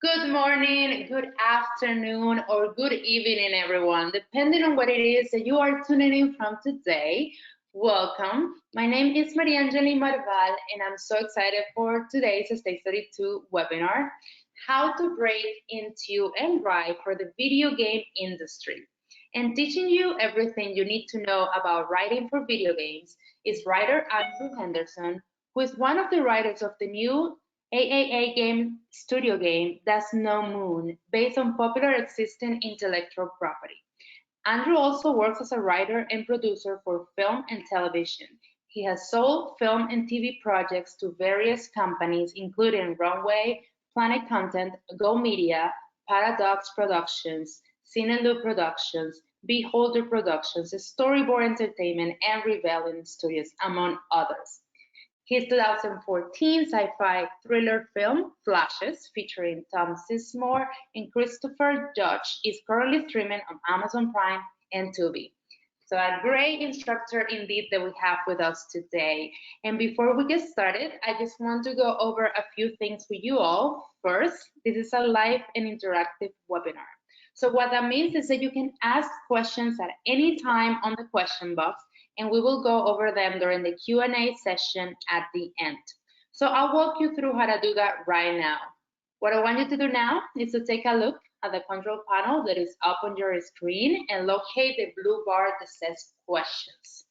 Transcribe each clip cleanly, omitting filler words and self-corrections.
Good morning, good afternoon, or good evening, everyone, depending on what it is that you are tuning in from today. Welcome. My name is Maria Angeline Marval, and I'm so excited for today's Stage 32 webinar, How to Break into and Write for the Video Game Industry. And teaching you everything you need to know about writing for video games is writer Andrew Henderson, who is one of the writers of the new AAA game studio game That's No Moon, based on popular existing intellectual property. Andrew also works as a writer and producer for film and television. He has sold film and TV projects to various companies, including Runway, Planet Content, Go Media, Paradox Productions, Cineloop Productions, Beholder Productions, Storyboard Entertainment, and Rebellion Studios, among others. His 2014 sci-fi thriller film, Flashes, featuring Tom Sizemore and Christopher Judge, is currently streaming on Amazon Prime and Tubi. So a great instructor indeed that we have with us today. And before we get started, I just want to go over a few things with you all. First, this is a live and interactive webinar. So what that means is that you can ask questions at any time on the question box, and we will go over them during the Q&A session at the end. So I'll walk you through how to do that right now. What I want you to do now is to take a look at the control panel that is up on your screen and locate the blue bar that says questions.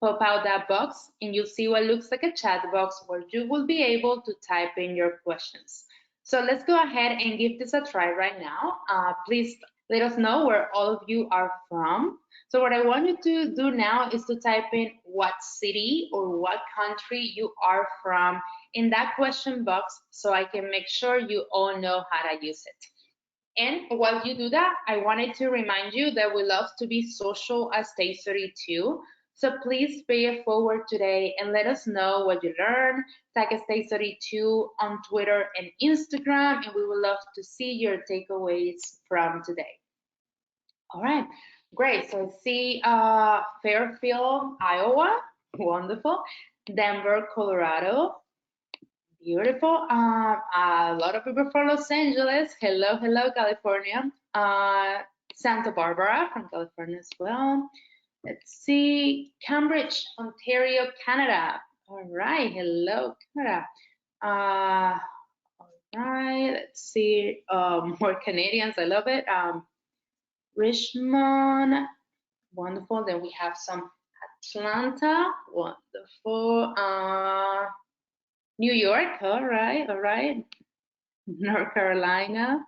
Pop out that box and you'll see what looks like a chat box where you will be able to type in your questions. So let's go ahead and give this a try right now. Please let us know where all of you are from. So what I want you to do now is to type in what city or what country you are from in that question box so I can make sure you all know how to use it. And while you do that, I wanted to remind you that we love to be social at Stage 32. So please pay it forward today and let us know what you learned. Tag Stage 32 on Twitter and Instagram, and we would love to see your takeaways from today. All right, great. So I see Fairfield, Iowa, wonderful. Denver, Colorado, beautiful. A lot of people from Los Angeles. Hello, hello, California. Santa Barbara from California as well. Let's see, Cambridge, Ontario, Canada. All right, hello, Canada. All right, let's see, more Canadians. I love it. Richmond, wonderful. Then we have some Atlanta, wonderful. New York, all right, all right. North Carolina,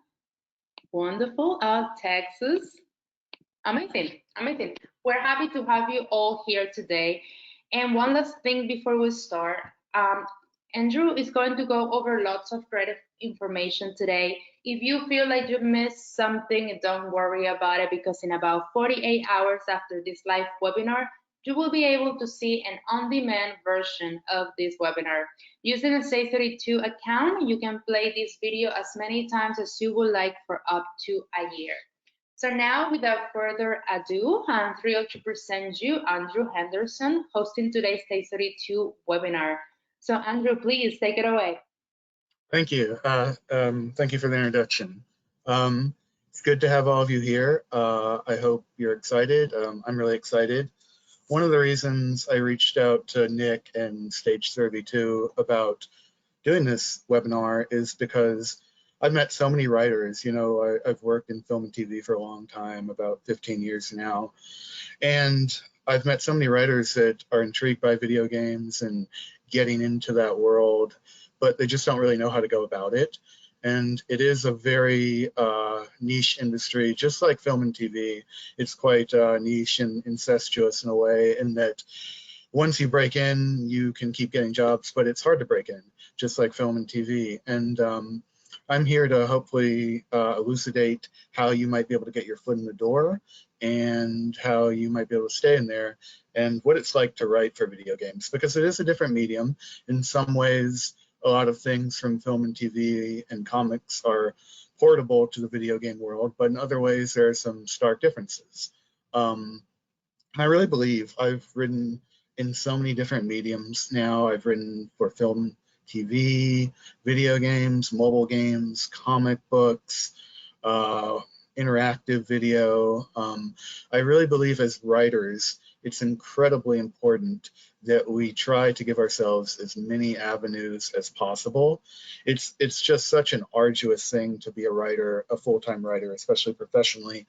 wonderful. Texas, amazing, amazing. We're happy to have you all here today. And one last thing before we start, Andrew is going to go over lots of great information today. If you feel like you missed something, don't worry about it, because in about 48 hours after this live webinar, you will be able to see an on-demand version of this webinar. Using a Stage 32 account, you can play this video as many times as you would like for up to a year. So now, without further ado, I'm thrilled to present you Andrew Henderson, hosting today's Stage 32 webinar. So Andrew, please take it away. Thank you. Thank you for the introduction. It's good to have all of you here. I hope you're excited. I'm really excited. One of the reasons I reached out to Nick and Stage 32 about doing this webinar is because I've met so many writers. You know, I've worked in film and TV for a long time, about 15 years now. And I've met so many writers that are intrigued by video games and getting into that world, but they just don't really know how to go about it. And it is a very niche industry, just like film and TV. It's quite niche and incestuous in a way, in that once you break in, you can keep getting jobs, but it's hard to break in, just like film and TV. And I'm here to hopefully elucidate how you might be able to get your foot in the door and how you might be able to stay in there, and what it's like to write for video games, because it is a different medium. In some ways, a lot of things from film and TV and comics are portable to the video game world, but in other ways there are some stark differences. I really believe I've written in so many different mediums now. I've written for film, TV, video games, mobile games, comic books, interactive video. I really believe as writers, it's incredibly important that we try to give ourselves as many avenues as possible. It's just such an arduous thing to be a writer, a full-time writer, especially professionally,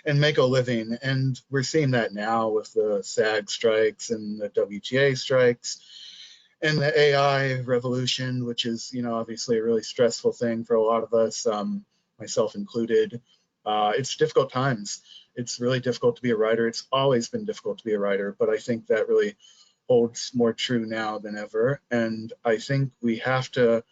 and make a living. And we're seeing that now with the SAG strikes and the WGA strikes and the AI revolution, which is, obviously a really stressful thing for a lot of us, myself included. It's difficult times. It's really difficult to be a writer. It's always been difficult to be a writer, but I think that really holds more true now than ever. And I think we have to,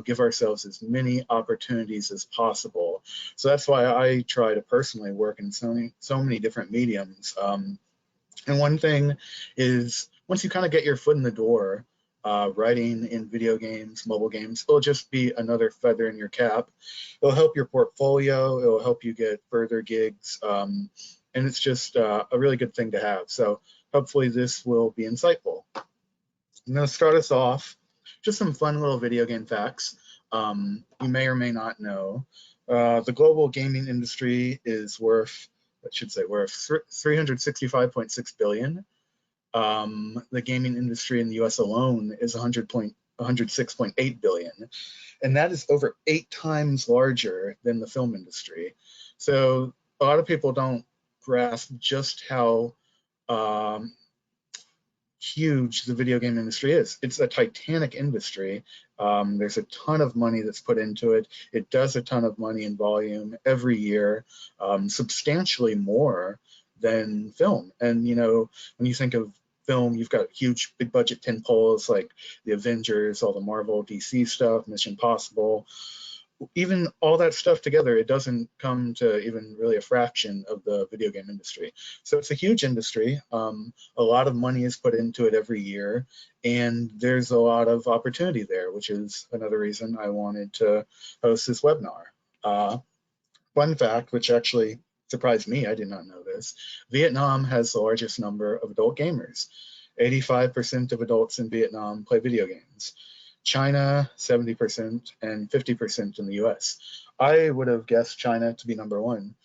give ourselves as many opportunities as possible. So that's why I try to personally work in so many different mediums. And one thing is, once you kind of get your foot in the door, writing in video games, mobile games, it'll just be another feather in your cap. It'll help your portfolio. It'll help you get further gigs. And it's just a really good thing to have. So hopefully this will be insightful. I'm going to start us off, just some fun little video game facts you may or may not know. The global gaming industry is worth, I should say worth, 365.6 billion. The gaming industry in the US alone is 106.8 billion. And that is over 8 times larger than the film industry. So a lot of people don't grasp just how huge the video game industry is. It's a titanic industry. There's a ton of money that's put into it. It does a ton of money in volume every year, substantially more than film. And, when you think of film, you've got huge, big budget tentpoles like the Avengers, all the Marvel, DC stuff, Mission Impossible. Even all that stuff together, it doesn't come to even really a fraction of the video game industry. So it's a huge industry. A lot of money is put into it every year, and there's a lot of opportunity there, which is another reason I wanted to host this webinar. Fun fact, which actually surprised me, I did not know this, Vietnam has the largest number of adult gamers. 85% of adults in Vietnam play video games. China, 70%, and 50% in the US. I would have guessed China to be number one.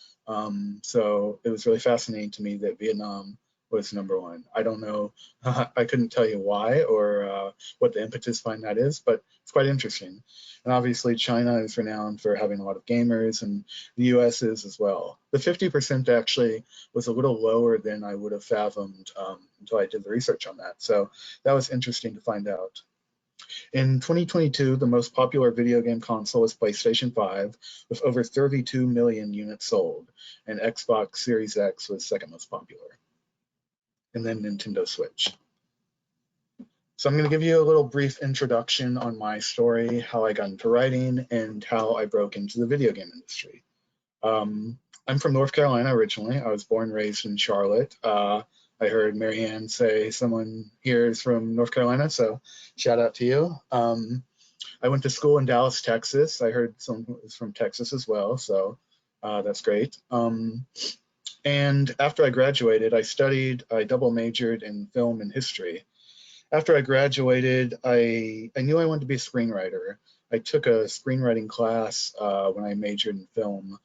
So it was really fascinating to me that Vietnam was number one. I don't know, I couldn't tell you why or what the impetus behind that is, but it's quite interesting. And obviously China is renowned for having a lot of gamers, and the US is as well. The 50% actually was a little lower than I would have fathomed until I did the research on that. So that was interesting to find out. In 2022, the most popular video game console was PlayStation 5 with over 32 million units sold, and Xbox Series X was second most popular, and then Nintendo Switch. So I'm going to give you a little brief introduction on my story, how I got into writing, and how I broke into the video game industry. I'm from North Carolina originally. I was born and raised in Charlotte. I heard Marianne say someone here is from North Carolina, so shout out to you. I went to school in Dallas, Texas. I heard someone was from Texas as well, so that's great. And after I graduated, I double majored in film and history. After I graduated, I knew I wanted to be a screenwriter. I took a screenwriting class when I majored in film.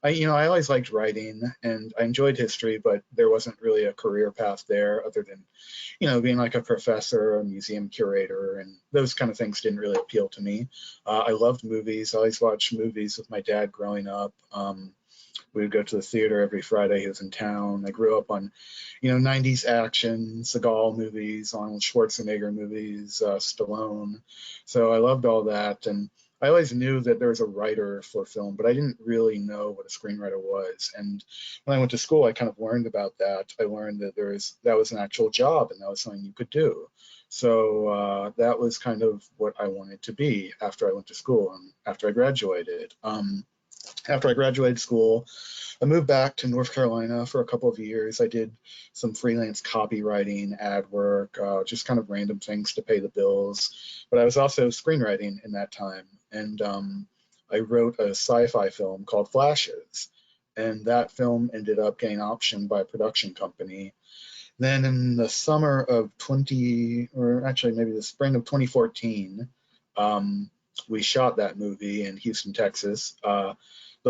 I always liked writing, and I enjoyed history, but there wasn't really a career path there other than, being like a professor or a museum curator, and those kind of things didn't really appeal to me. I loved movies. I always watched movies with my dad growing up. We would go to the theater every Friday. He was in town. I grew up on, 90s action, Seagal movies, Arnold Schwarzenegger movies, Stallone. So I loved all that. And I always knew that there was a writer for film, but I didn't really know what a screenwriter was. And when I went to school, I kind of learned about that. I learned that that was an actual job, and that was something you could do. So that was kind of what I wanted to be after I went to school and after I graduated. After I graduated school, I moved back to North Carolina for a couple of years. I did some freelance copywriting, ad work, just kind of random things to pay the bills. But I was also screenwriting in that time. And I wrote a sci-fi film called Flashes. And that film ended up getting optioned by a production company. Then in the summer of maybe the spring of 2014, We shot that movie in Houston, Texas. The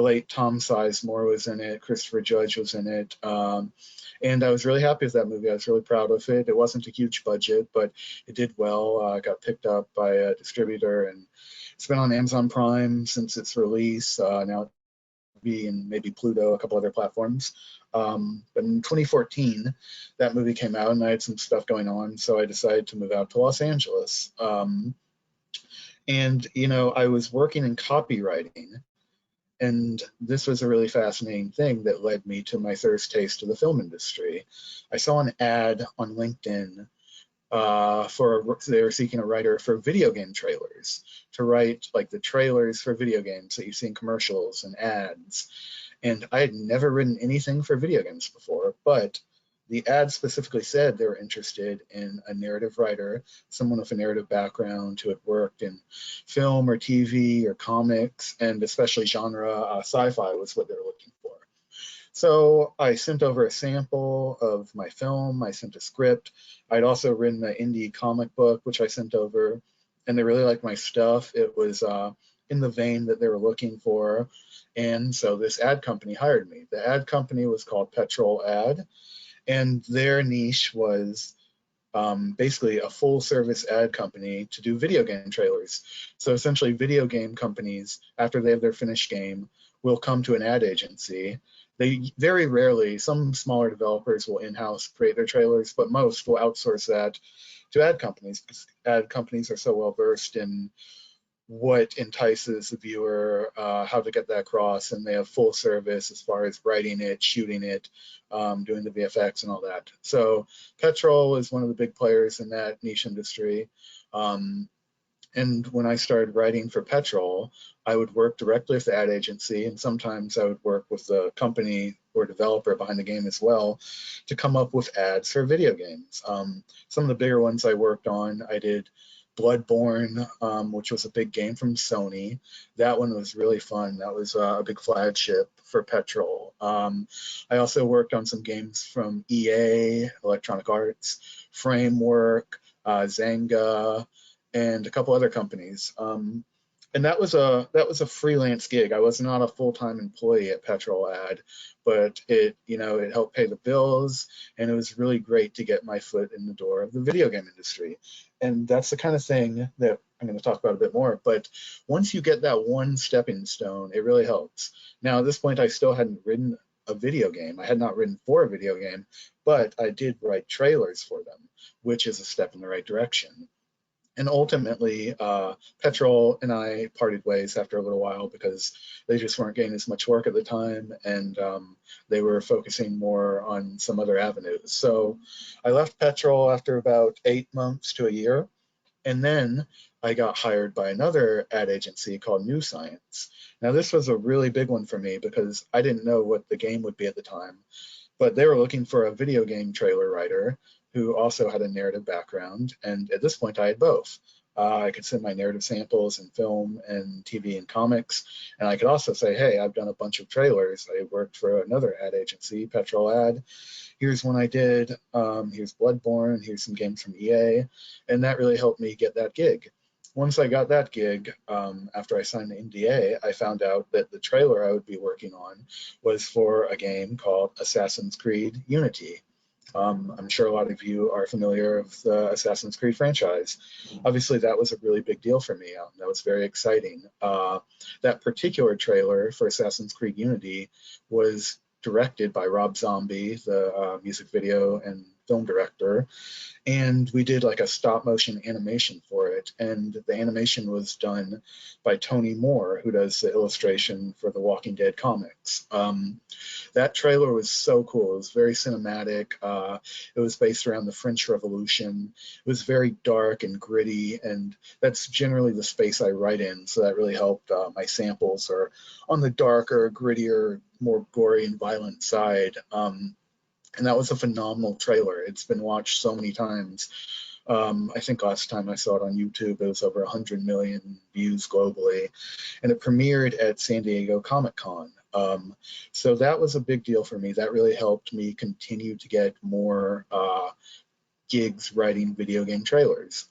late Tom Sizemore was in it, Christopher Judge was in it, and I was really happy with that movie. I was really proud of it. It wasn't a huge budget, but it did well. It got picked up by a distributor, and it's been on Amazon Prime since its release. Now it'll be in maybe Pluto, a couple other platforms. But in 2014, that movie came out, and I had some stuff going on, so I decided to move out to Los Angeles. And I was working in copywriting, and this was a really fascinating thing that led me to my first taste of the film industry. I saw an ad on LinkedIn they were seeking a writer for video game trailers, to write like the trailers for video games that you see in commercials and ads. And I had never written anything for video games before, but the ad specifically said they were interested in a narrative writer, someone with a narrative background who had worked in film or TV or comics, and especially genre sci-fi was what they were looking for. So I sent over a sample of my film, I sent a script. I'd also written an indie comic book, which I sent over, and they really liked my stuff. It was in the vein that they were looking for. And so this ad company hired me. The ad company was called Petrol Ad, and their niche was basically a full service ad company to do video game trailers. So essentially video game companies, after they have their finished game, will come to an ad agency. They very rarely, some smaller developers will in-house create their trailers, but most will outsource that to ad companies, because ad companies are so well versed in what entices the viewer, how to get that across, and they have full service as far as writing it, shooting it, doing the VFX and all that. So Petrol is one of the big players in that niche industry. And when I started writing for Petrol, I would work directly with the ad agency, and sometimes I would work with the company or developer behind the game as well to come up with ads for video games. Some of the bigger ones I worked on, I did Bloodborne, which was a big game from Sony. That one was really fun. That was a big flagship for Petrol. I also worked on some games from EA, Electronic Arts, Framework, Zynga, and a couple other companies. And that was a freelance gig. I was not a full-time employee at Petrol Ad, but it helped pay the bills, and it was really great to get my foot in the door of the video game industry. And that's the kind of thing that I'm going to talk about a bit more. But once you get that one stepping stone, it really helps. Now, at this point, I still hadn't written a video game. I had not written for a video game, but I did write trailers for them, which is a step in the right direction. And ultimately, Petrol and I parted ways after a little while because they just weren't getting as much work at the time, and they were focusing more on some other avenues. So I left Petrol after about 8 months to a year, and then I got hired by another ad agency called New Science. Now, this was a really big one for me because I didn't know what the game would be at the time, but they were looking for a video game trailer writer who also had a narrative background, and at this point I had both. I could send my narrative samples in film and TV and comics, and I could also say, hey, I've done a bunch of trailers. I worked for another ad agency, Petrol Ad. Here's one I did. Here's Bloodborne. Here's some games from EA, and that really helped me get that gig. Once I got that gig, after I signed the NDA, I found out that the trailer I would be working on was for a game called Assassin's Creed Unity. I'm sure a lot of you are familiar with the Assassin's Creed franchise. Obviously, that was a really big deal for me. That was very exciting. That particular trailer for Assassin's Creed Unity was directed by Rob Zombie, the music video and film director, and we did like a stop motion animation for it, and the animation was done by Tony Moore, who does the illustration for the Walking Dead comics. That trailer was so cool. It was very cinematic. It was based around the French Revolution. It was very dark and gritty, and that's generally the space I write in, so that really helped. My samples are on the darker, grittier, more gory and violent side. And that was a phenomenal trailer. It's been watched so many times. I think last time I saw it on YouTube, it was over 100 million views globally, and it premiered at San Diego Comic-Con. So that was a big deal for me. That really helped me continue to get more gigs writing video game trailers.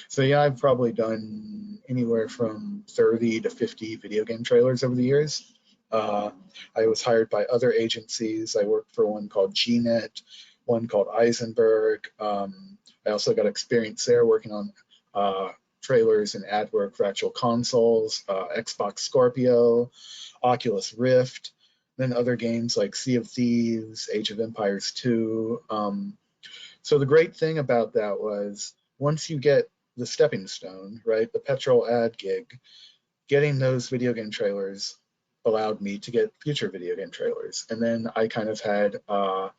So yeah, I've probably done anywhere from 30 to 50 video game trailers over the years. I was hired by other agencies. I worked for one called GNet, one called Eisenberg. I also got experience there working on trailers and ad work for actual consoles, Xbox Scorpio, Oculus Rift, then other games like Sea of Thieves, Age of Empires 2. So the great thing about that was once you get the stepping stone, right, the petrol ad gig, getting those video game trailers allowed me to get future video game trailers. And then I kind of had a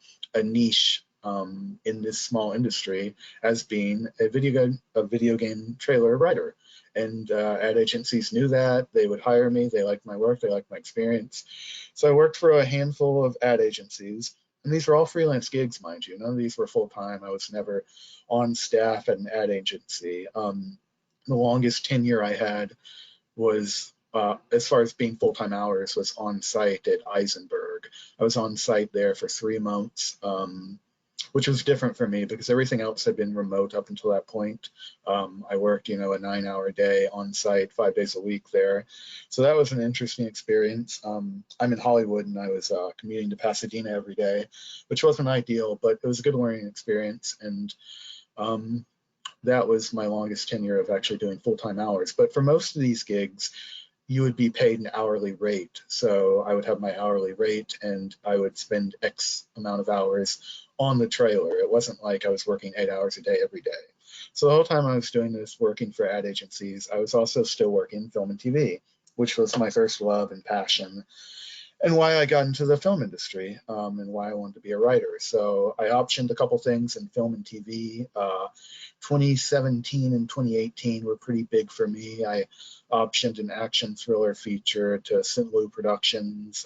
niche in this small industry as being a video game trailer writer. And ad agencies knew that. They would hire me. They liked my work. They liked my experience. So I worked for a handful of ad agencies. And these were all freelance gigs, mind you. None of these were full-time. I was never on staff at an ad agency. The longest tenure I had was, as far as being full-time hours, was on site at Eisenberg. I was on site there for 3 months, which was different for me because everything else had been remote up until that point. I worked, a 9-hour day on site, 5 days a week there. So that was an interesting experience. I'm in Hollywood and I was commuting to Pasadena every day, which wasn't ideal, but it was a good learning experience. And that was my longest tenure of actually doing full-time hours. But for most of these gigs, you would be paid an hourly rate. So I would have my hourly rate and I would spend X amount of hours on the trailer. It wasn't like I was working 8 hours a day every day. So the whole time I was doing this working for ad agencies, I was also still working film and TV, which was my first love and passion, and why I got into the film industry, and why I wanted to be a writer. So I optioned a couple things in film and TV. 2017 and 2018 were pretty big for me. I optioned an action thriller feature to Sintlu Productions.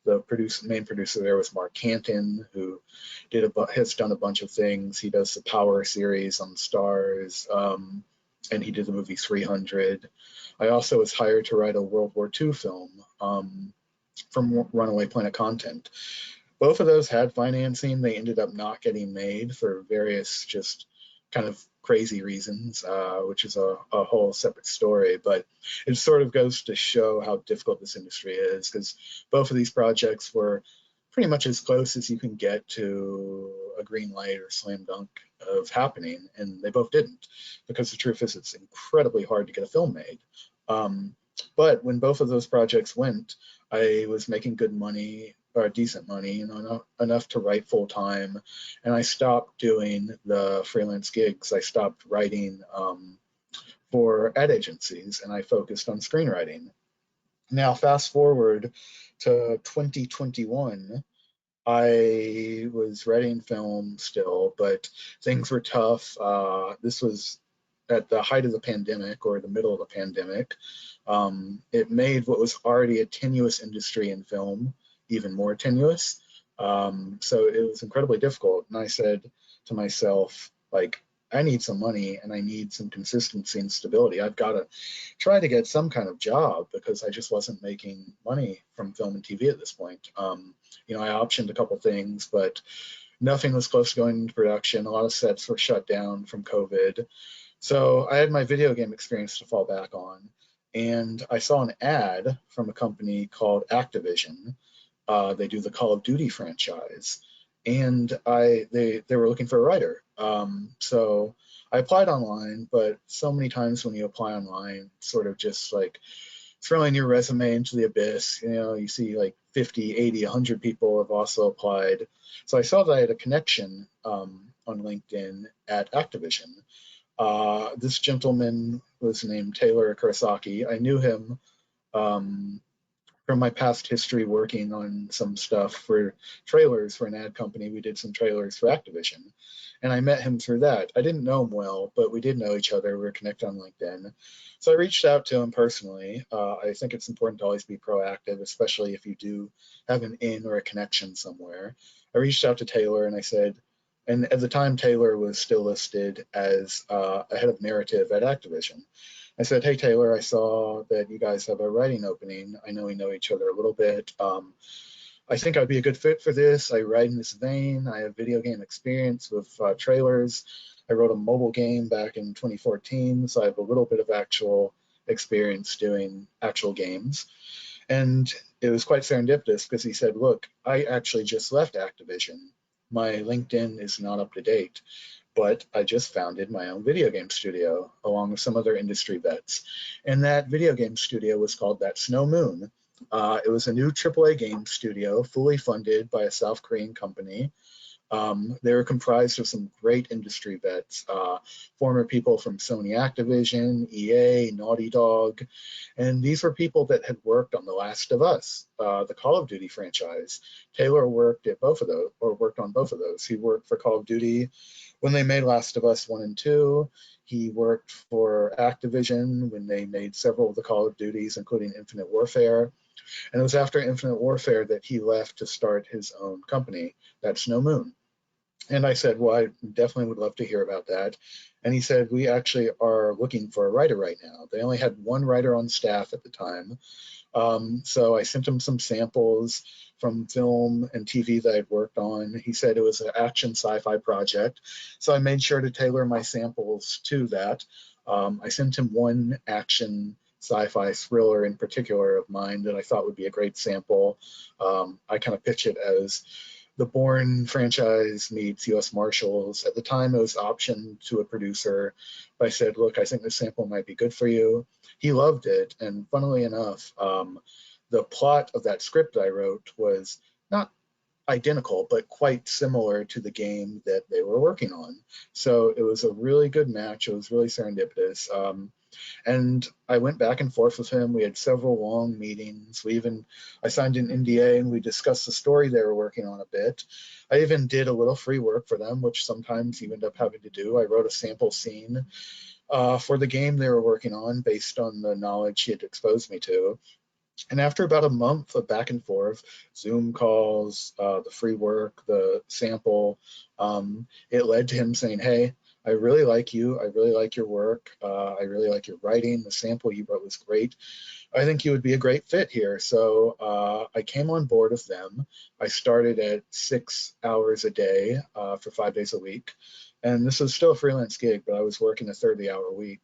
The main producer there was Mark Canton, who has done a bunch of things. He does the Power series on Starz, and he did the movie 300. I also was hired to write a World War II film from Runaway Planet Content. Both of those had financing. They ended up not getting made for various just kind of crazy reasons, which is a whole separate story. But it sort of goes to show how difficult this industry is, because both of these projects were pretty much as close as you can get to a green light or slam dunk of happening, and they both didn't, because the truth is it's incredibly hard to get a film made. But when both of those projects went, I was making good money, or decent money, enough to write full time, and I stopped doing the freelance gigs. I stopped writing for ad agencies, and I focused on screenwriting. Now, fast forward to 2021, I was writing film still, but things were tough. This was at the height of the pandemic, or the middle of the pandemic. It made what was already a tenuous industry in film even more tenuous. So it was incredibly difficult. And I said to myself, like, I need some money and I need some consistency and stability. I've got to try to get some kind of job, because I just wasn't making money from film and TV at this point. I optioned a couple things, but nothing was close to going into production. A lot of sets were shut down from COVID. So I had my video game experience to fall back on. And I saw an ad from a company called Activision. They do the Call of Duty franchise, and they were looking for a writer. So I applied online, but so many times when you apply online, sort of just like throwing your resume into the abyss. You see like 50, 80, 100 people have also applied. So I saw that I had a connection on LinkedIn at Activision. This gentleman was named Taylor Kurosaki. I knew him from my past history working on some stuff for trailers for an ad company. We did some trailers for Activision, and I met him through that. I didn't know him well, but we did know each other. We were connected on LinkedIn. So I reached out to him personally. I think it's important to always be proactive, especially if you do have an in or a connection somewhere. I reached out to Taylor and I said, and at the time Taylor was still listed as a head of narrative at Activision. I said, hey, Taylor, I saw that you guys have a writing opening. I know we know each other a little bit. I think I'd be a good fit for this. I write in this vein. I have video game experience with trailers. I wrote a mobile game back in 2014, so I have a little bit of actual experience doing actual games. And it was quite serendipitous because he said, look, I actually just left Activision. My LinkedIn is not up to date, but I just founded my own video game studio along with some other industry vets. And that video game studio was called That's No Moon. It was a new AAA game studio, fully funded by a South Korean company. They were comprised of some great industry vets, former people from Sony Activision, EA, Naughty Dog, and these were people that had worked on The Last of Us, the Call of Duty franchise. Taylor worked at both of those, or worked on both of those. He worked for Call of Duty when they made Last of Us 1 and 2. He worked for Activision when they made several of the Call of Duties, including Infinite Warfare. And it was after Infinite Warfare that he left to start his own company, That's No Moon. And I said, well, I definitely would love to hear about that. And he said, we actually are looking for a writer right now. They only had one writer on staff at the time. So I sent him some samples from film and TV that I'd worked on. He said it was an action sci-fi project. So I made sure to tailor my samples to that. I sent him one action sci-fi thriller in particular of mine that I thought would be a great sample. I kind of pitch it as the Bourne franchise meets U.S. Marshals. At the time, it was optioned to a producer. But I said, look, I think this sample might be good for you. He loved it. And funnily enough, the plot of that script I wrote was not identical, but quite similar to the game that they were working on. So it was a really good match. It was really serendipitous. And I went back and forth with him. We had several long meetings. I signed an NDA and we discussed the story they were working on a bit. I even did a little free work for them, which sometimes you end up having to do. I wrote a sample scene for the game they were working on based on the knowledge he had exposed me to. And after about a month of back and forth, Zoom calls, the free work, the sample, it led to him saying, hey, I really like you. I really like your work. I really like your writing. The sample you wrote was great. I think you would be a great fit here. So I came on board with them. I started at 6 hours a day for 5 days a week. And this was still a freelance gig, but I was working a 30-hour week.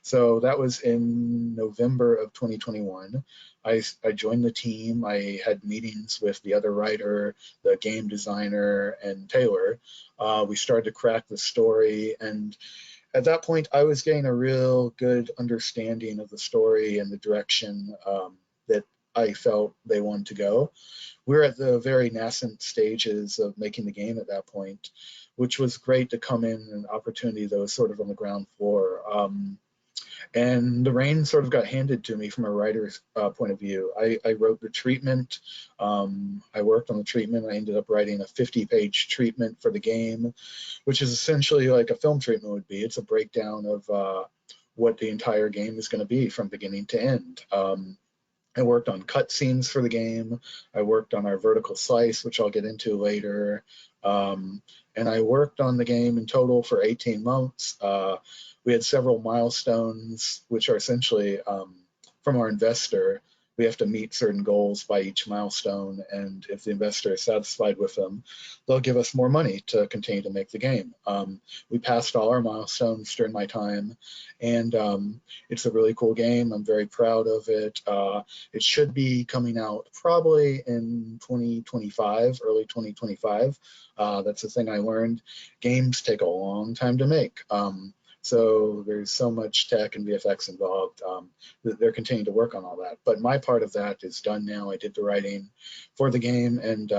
So that was in November of 2021. I joined the team. I had meetings with the other writer, the game designer, and Taylor. We started to crack the story, and at that point, I was getting a real good understanding of the story and the direction that I felt they wanted to go. We're at the very nascent stages of making the game at that point, which was great to come in an opportunity that was sort of on the ground floor. And the reins sort of got handed to me from a writer's point of view. I wrote the treatment. I worked on the treatment. I ended up writing a 50-page treatment for the game, which is essentially like a film treatment would be. It's a breakdown of what the entire game is going to be from beginning to end. I worked on cutscenes for the game. I worked on our vertical slice, which I'll get into later. And I worked on the game in total for 18 months. We had several milestones, which are essentially from our investor. We have to meet certain goals by each milestone, and if the investor is satisfied with them, they'll give us more money to continue to make the game. We passed all our milestones during my time, and it's a really cool game. I'm very proud of it. It should be coming out probably in 2025, early 2025. That's the thing I learned. Games take a long time to make. So there's so much tech and VFX involved that they're continuing to work on all that. But my part of that is done now. I did the writing for the game, and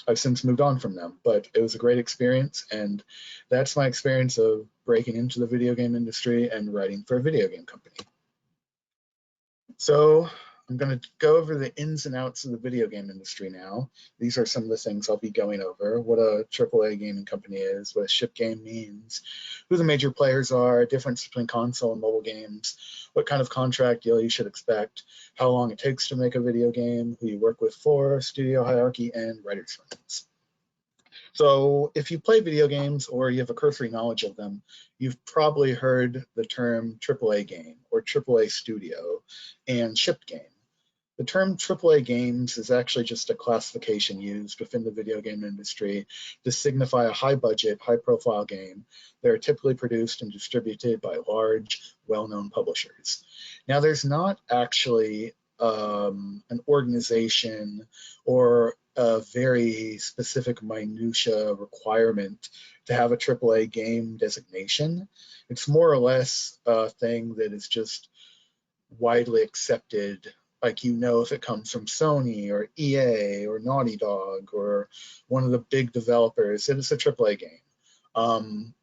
I've since moved on from them. But it was a great experience, and that's my experience of breaking into the video game industry and writing for a video game company. So I'm going to go over the ins and outs of the video game industry now. These are some of the things I'll be going over: what a AAA gaming company is, what a ship game means, who the major players are, difference between console and mobile games, what kind of contract deal you should expect, how long it takes to make a video game, who you work with for, studio hierarchy, and writers' rooms. So if you play video games or you have a cursory knowledge of them, you've probably heard the term AAA game or AAA studio and shipped game. The term AAA games is actually just a classification used within the video game industry to signify a high budget, high profile game that are typically produced and distributed by large, well-known publishers. Now, there's not actually an organization or a very specific minutia requirement to have a AAA game designation. It's more or less a thing that is just widely accepted, like, you know, if it comes from Sony or EA or Naughty Dog or one of the big developers, it's a AAA game.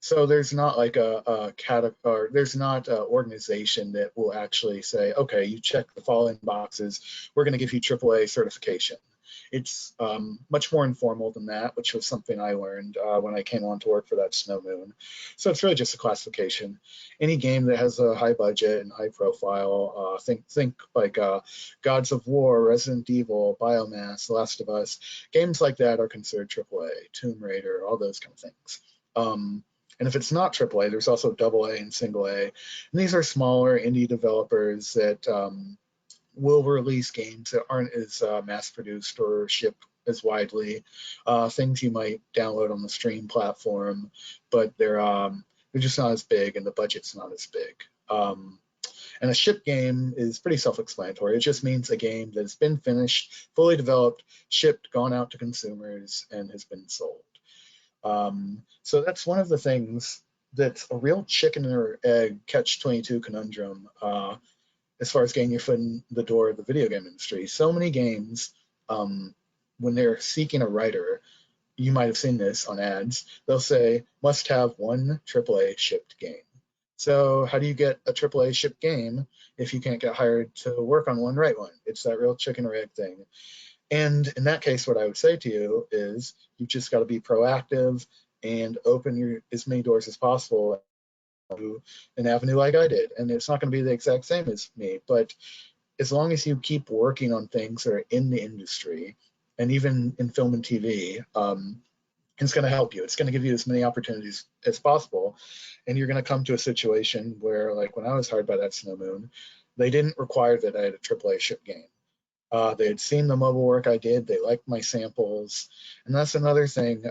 So there's not like there's not an organization that will actually say, okay, you check the following boxes, we're going to give you AAA certification. It's much more informal than that, which was something I learned when I came on to work for that Snow Moon. So it's really just a classification. Any game that has a high budget and high profile, think like Gods of War, Resident Evil, Biomass, The Last of Us, games like that are considered AAA, Tomb Raider, all those kind of things. And if it's not AAA, there's also AA and single A. And these are smaller indie developers that will release games that aren't as mass-produced or shipped as widely. Things you might download on the stream platform, but they're just not as big and the budget's not as big. And a ship game is pretty self-explanatory. It just means a game that's been finished, fully developed, shipped, gone out to consumers, and has been sold. So that's one of the things that's a real chicken or egg catch-22 conundrum as far as getting your foot in the door of the video game industry. So many games, when they're seeking a writer, you might have seen this on ads, they'll say, must have one AAA shipped game. So how do you get a AAA shipped game if you can't get hired to work on one, write one? It's that real chicken or egg thing. And in that case, what I would say to you is you've just got to be proactive and open as many doors as possible to an avenue like I did. And it's not going to be the exact same as me, but as long as you keep working on things that are in the industry, and even in film and TV, it's going to help you. It's going to give you as many opportunities as possible. And you're going to come to a situation where, like when I was hired by that Snow Moon, they didn't require that I had a AAA ship game. They had seen the mobile work I did. They liked my samples. And that's another thing.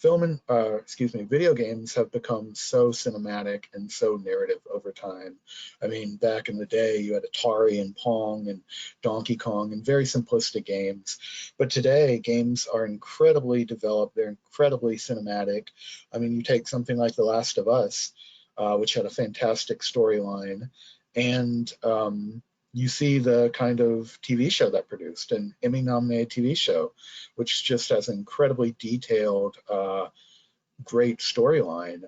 Video games have become so cinematic and so narrative over time. I mean, back in the day, you had Atari and Pong and Donkey Kong and very simplistic games. But today, games are incredibly developed. They're incredibly cinematic. I mean, you take something like The Last of Us, which had a fantastic storyline, and you see the kind of TV show that produced, an Emmy-nominated TV show, which just has an incredibly detailed, great storyline.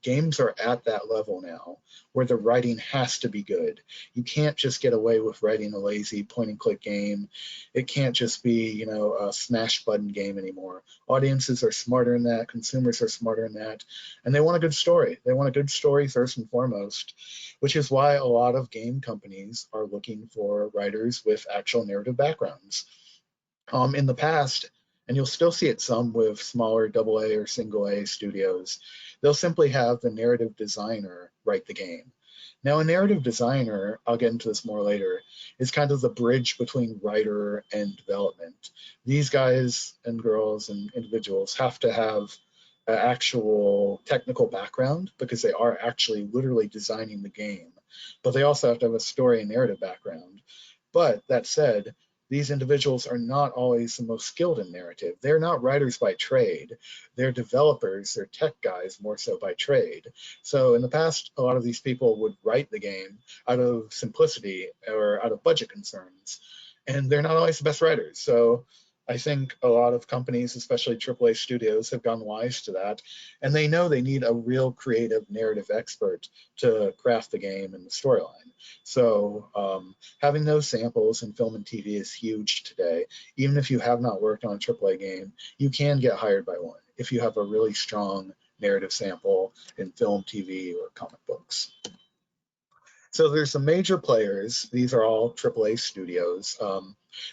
Games are at that level now where the writing has to be good. You can't just get away with writing a lazy point-and-click game. It can't just be, a smash button game anymore. Audiences are smarter than that. Consumers are smarter than that. And they want a good story. They want a good story first and foremost, which is why a lot of game companies are looking for writers with actual narrative backgrounds. In the past, and you'll still see it some with smaller AA or single A studios, they'll simply have the narrative designer write the game. Now, a narrative designer, I'll get into this more later, is kind of the bridge between writer and development. These guys and girls and individuals have to have an actual technical background because they are actually literally designing the game, but they also have to have a story and narrative background. But that said, these individuals are not always the most skilled in narrative. They're not writers by trade. They're developers, they're tech guys more so by trade. So in the past, a lot of these people would write the game out of simplicity or out of budget concerns, and they're not always the best writers. So I think a lot of companies, especially AAA studios, have gone wise to that, and they know they need a real creative narrative expert to craft the game and the storyline. So having those samples in film and TV is huge today. Even if you have not worked on a AAA game, you can get hired by one if you have a really strong narrative sample in film, TV, or comic books. So there's some major players. These are all AAA studios.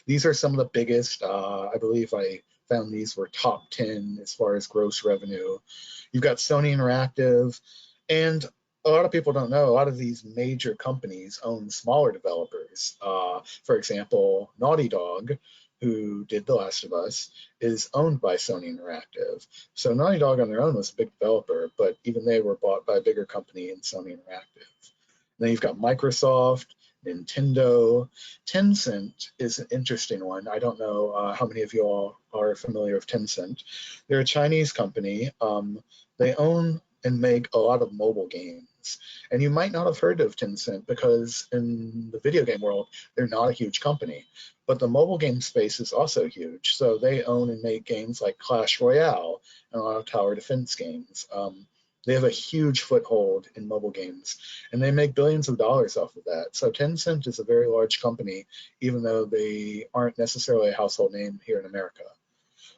These are some of the biggest. I believe I found these were top 10 as far as gross revenue. You've got Sony Interactive, and a lot of people don't know, a lot of these major companies own smaller developers others. For example, Naughty Dog, who did The Last of Us, is owned by Sony Interactive. So Naughty Dog on their own was a big developer, but even they were bought by a bigger company in Sony Interactive. Then you've got Microsoft, Nintendo. Tencent is an interesting one. I don't know how many of you all are familiar with Tencent. They're a Chinese company. They own and make a lot of mobile games. And you might not have heard of Tencent because in the video game world, they're not a huge company. But the mobile game space is also huge. So they own and make games like Clash Royale and a lot of tower defense games. They have a huge foothold in mobile games, and they make billions of dollars off of that. So Tencent is a very large company, even though they aren't necessarily a household name here in America.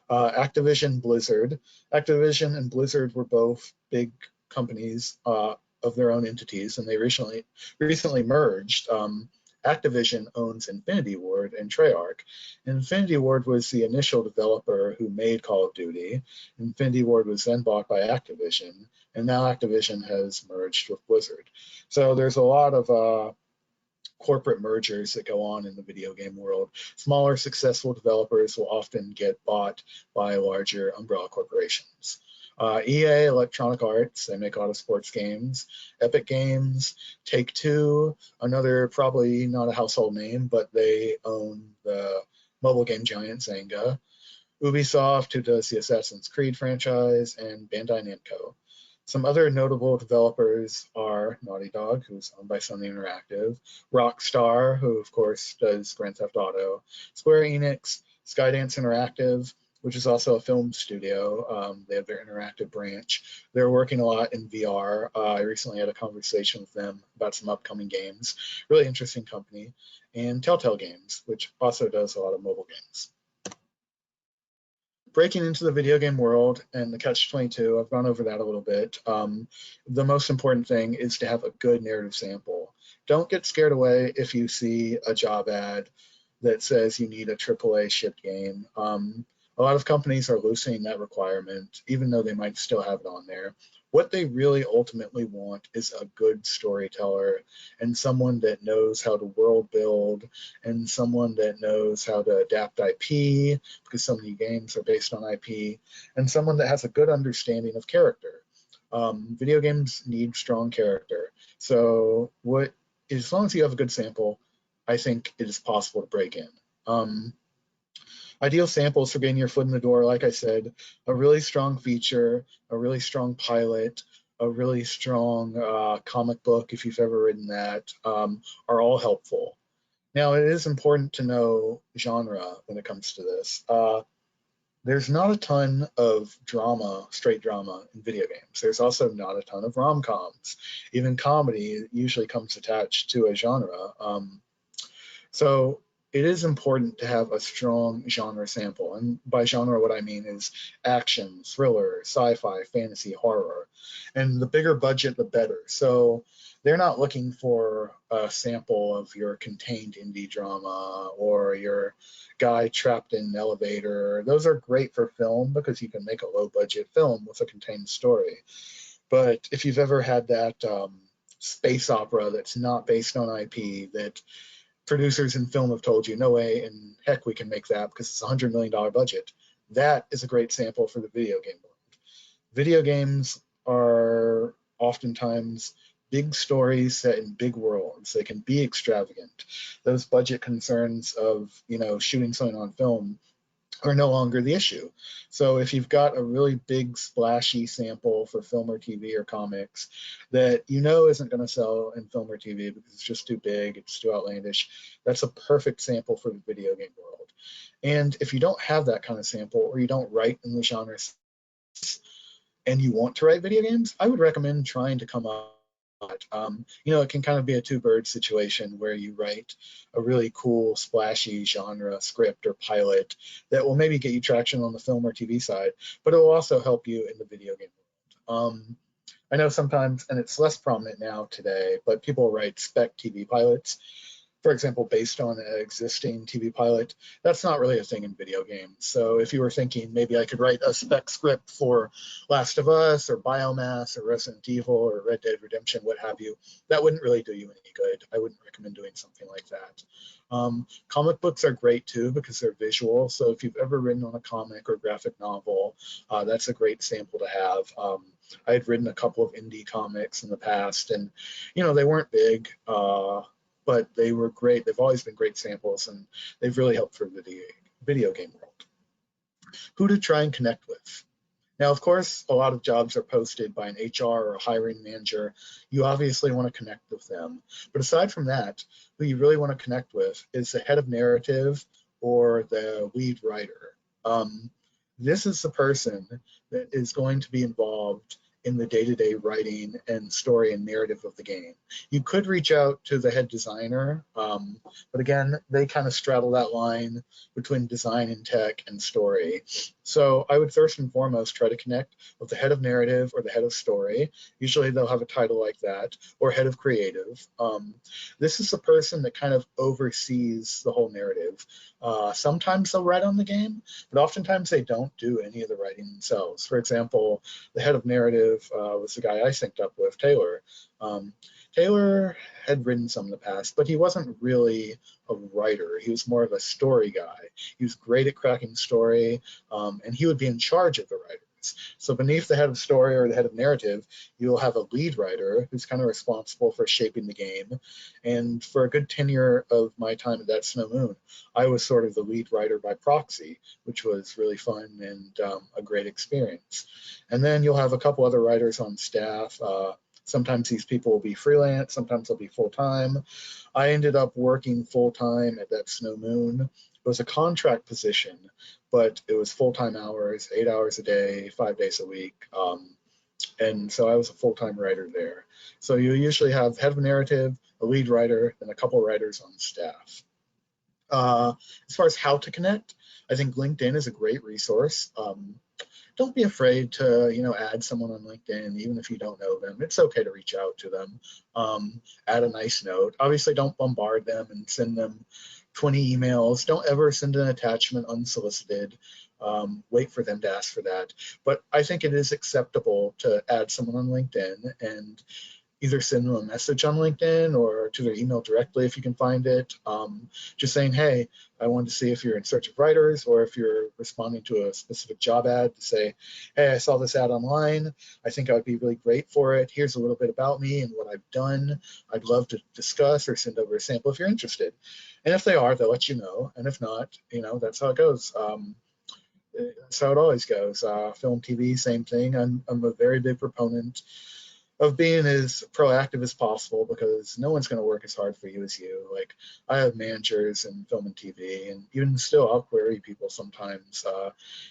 Activision Blizzard. Activision and Blizzard were both big companies of their own entities, and they recently merged. Activision owns Infinity Ward and Treyarch. Infinity Ward was the initial developer who made Call of Duty. Infinity Ward was then bought by Activision, and now Activision has merged with Blizzard. So there's a lot of corporate mergers that go on in the video game world. Smaller, successful developers will often get bought by larger umbrella corporations. EA, Electronic Arts, they make a lot of sports games. Epic Games, Take-Two, another probably not a household name, but they own the mobile game giant Zynga. Ubisoft, who does the Assassin's Creed franchise, and Bandai Namco. Some other notable developers are Naughty Dog, who's owned by Sony Interactive, Rockstar, who of course does Grand Theft Auto, Square Enix, Skydance Interactive, which is also a film studio. They have their interactive branch. They're working a lot in VR. I recently had a conversation with them about some upcoming games. Really interesting company. And Telltale Games, which also does a lot of mobile games. Breaking into the video game world and the catch-22, I've gone over that a little bit. The most important thing is to have a good narrative sample. Don't get scared away if you see a job ad that says you need a AAA shipped game. A lot of companies are loosening that requirement, even though they might still have it on there. What they really ultimately want is a good storyteller and someone that knows how to world build and someone that knows how to adapt IP, because so many games are based on IP, and someone that has a good understanding of character. Video games need strong character. So as long as you have a good sample, I think it is possible to break in. Ideal samples for getting your foot in the door, like I said, a really strong feature, a really strong pilot, a really strong comic book, if you've ever written that, are all helpful. Now, it is important to know genre when it comes to this. There's not a ton of drama, straight drama in video games. There's also not a ton of rom-coms. Even comedy usually comes attached to a genre. So it is important to have a strong genre sample. And by genre, what I mean is action, thriller, sci-fi, fantasy, horror. And the bigger budget, the better. So they're not looking for a sample of your contained indie drama or your guy trapped in an elevator. Those are great for film because you can make a low budget film with a contained story. But if you've ever had that space opera that's not based on IP, that producers in film have told you, no way in heck we can make that because it's a $100 million budget. That is a great sample for the video game world. Video games are oftentimes big stories set in big worlds. They can be extravagant. Those budget concerns of, shooting something on film are no longer the issue. So if you've got a really big splashy sample for film or TV or comics that isn't going to sell in film or TV because it's just too big, it's too outlandish, that's a perfect sample for the video game world. And if you don't have that kind of sample or you don't write in the genre and you want to write video games, I would recommend trying to come up. It can kind of be a two-bird situation where you write a really cool, splashy genre script or pilot that will maybe get you traction on the film or TV side, but it will also help you in the video game world. I know sometimes, and it's less prominent now today, but people write spec TV pilots. for example, based on an existing TV pilot, that's not really a thing in video games. So if you were thinking maybe I could write a spec script for Last of Us or Biomass or Resident Evil or Red Dead Redemption, what have you, that wouldn't really do you any good. I wouldn't recommend doing something like that. Comic books are great too because they're visual. So if you've ever written on a comic or graphic novel, that's a great sample to have. I had written a couple of indie comics in the past, and they weren't big, but they were great. They've always been great samples, and they've really helped for the video game world. Who to try and connect with? Now, of course, a lot of jobs are posted by an HR or a hiring manager. You obviously want to connect with them. But aside from that, who you really want to connect with is the head of narrative or the lead writer. This is the person that is going to be involved in the day-to-day writing and story and narrative of the game. You could reach out to the head designer, but again, they kind of straddle that line between design and tech and story. So I would first and foremost try to connect with the head of narrative or the head of story. Usually they'll have a title like that, or head of creative. This is the person that kind of oversees the whole narrative. Sometimes they'll write on the game, but oftentimes they don't do any of the writing themselves. For example, the head of narrative was the guy I synced up with, Taylor. Taylor had written some in the past, but he wasn't really a writer. He was more of a story guy. He was great at cracking story, and he would be in charge of the writers. So beneath the head of story or the head of narrative, you'll have a lead writer who's kind of responsible for shaping the game. And for a good tenure of my time at That Snow Moon, I was sort of the lead writer by proxy, which was really fun and a great experience. And then you'll have a couple other writers on staff. Sometimes these people will be freelance, sometimes they'll be full-time. I ended up working full-time at That Snow Moon. It was a contract position, but it was full-time hours, 8 hours a day, 5 days a week. And so I was a full-time writer there. So you usually have head of narrative, a lead writer, and a couple writers on staff. As far as how to connect, I think LinkedIn is a great resource. Don't be afraid to add someone on LinkedIn, even if you don't know them. It's okay to reach out to them. Add a nice note. Obviously, don't bombard them and send them 20 emails. Don't ever send an attachment unsolicited. Wait for them to ask for that. But I think it is acceptable to add someone on LinkedIn and either send them a message on LinkedIn or to their email directly if you can find it. Just saying, hey, I wanted to see if you're in search of writers or if you're responding to a specific job ad to say, hey, I saw this ad online. I think I would be really great for it. Here's a little bit about me and what I've done. I'd love to discuss or send over a sample if you're interested. And if they are, they'll let you know. And if not, that's how it goes. That's how it always goes. Film, TV, same thing. I'm a very big proponent of being as proactive as possible because no one's going to work as hard for you as you. Like, I have managers in film and TV, and even still, I'll query people sometimes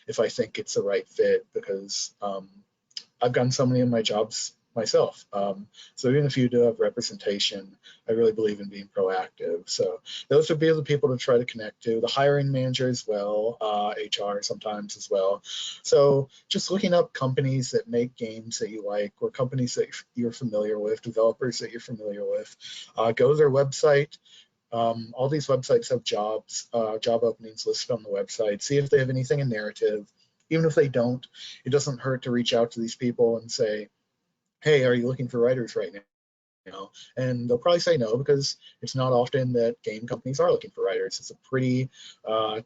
if I think it's the right fit because I've gotten so many of my jobs myself. So even if you do have representation, I really believe in being proactive. So those would be the people to try to connect to. The hiring manager as well, HR sometimes as well. So just looking up companies that make games that you like or companies that you're familiar with, developers that you're familiar with, go to their website. All these websites have job openings listed on the website. See if they have anything in narrative. Even if they don't, it doesn't hurt to reach out to these people and say, hey, are you looking for writers right now? And they'll probably say no because it's not often that game companies are looking for writers. It's a pretty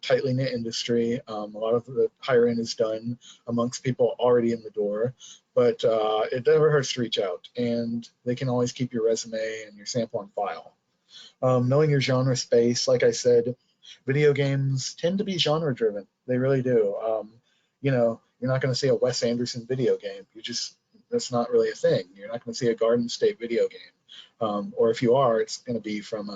tightly knit industry. A lot of the hiring is done amongst people already in the door, but it never hurts to reach out, and they can always keep your resume and your sample on file. Knowing your genre space, like I said, video games tend to be genre driven. They really do. You're not going to see a Wes Anderson video game. That's not really a thing. You're not going to see a Garden State video game. Or if you are, it's going to be from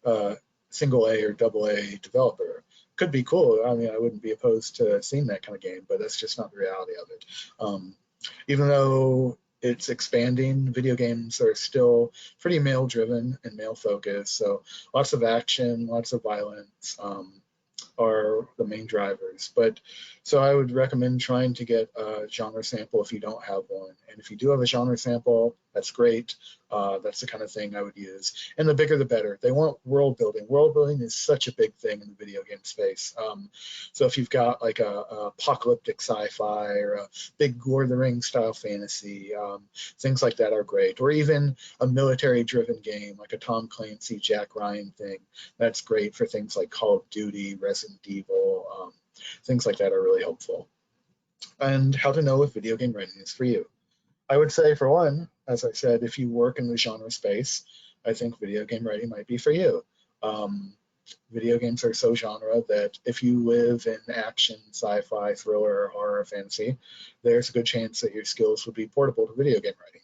a single A or double A developer. Could be cool. I mean, I wouldn't be opposed to seeing that kind of game, but that's just not the reality of it. Even though it's expanding, video games are still pretty male driven and male focused. So lots of action, lots of violence are the main drivers. But so I would recommend trying to get a genre sample if you don't have one. And if you do have a genre sample, that's great. That's the kind of thing I would use. And the bigger the better. They want world building. World building is such a big thing in the video game space. So if you've got like a apocalyptic sci-fi or a big Lord of the Rings style fantasy, things like that are great. Or even a military-driven game like a Tom Clancy, Jack Ryan thing. That's great for things like Call of Duty, Resident Evil. Things like that are really helpful. And how to know if video game writing is for you. I would say, for one, as I said, if you work in the genre space, I think video game writing might be for you. Video games are so genre that if you live in action, sci-fi, thriller, horror, fantasy, there's a good chance that your skills would be portable to video game writing.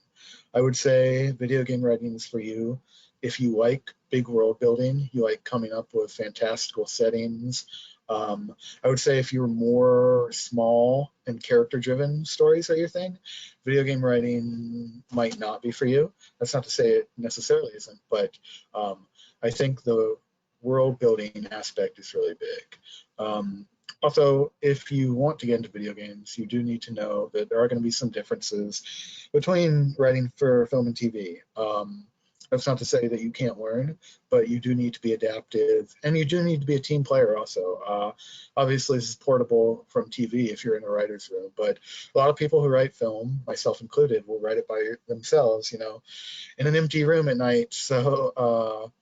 I would say video game writing is for you if you like big world building, you like coming up with fantastical settings. I would say if you're more small and character-driven stories are your thing, video game writing might not be for you. That's not to say it necessarily isn't, but I think the world building aspect is really big. Also, if you want to get into video games, you do need to know that there are going to be some differences between writing for film and TV. That's not to say that you can't learn, but you do need to be adaptive, and you do need to be a team player also. Obviously, this is portable from TV if you're in a writer's room, but a lot of people who write film, myself included, will write it by themselves, in an empty room at night. So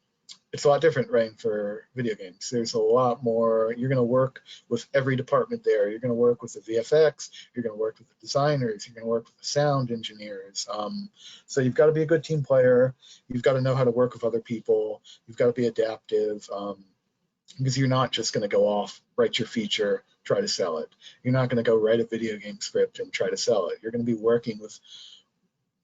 it's a lot different writing for video games. There's a lot more. You're going to work with every department there. You're going to work with the VFX. You're going to work with the designers. You're going to work with the sound engineers. So you've got to be a good team player. You've got to know how to work with other people. You've got to be adaptive because you're not just going to go off, write your feature, try to sell it. You're not going to go write a video game script and try to sell it. You're going to be working with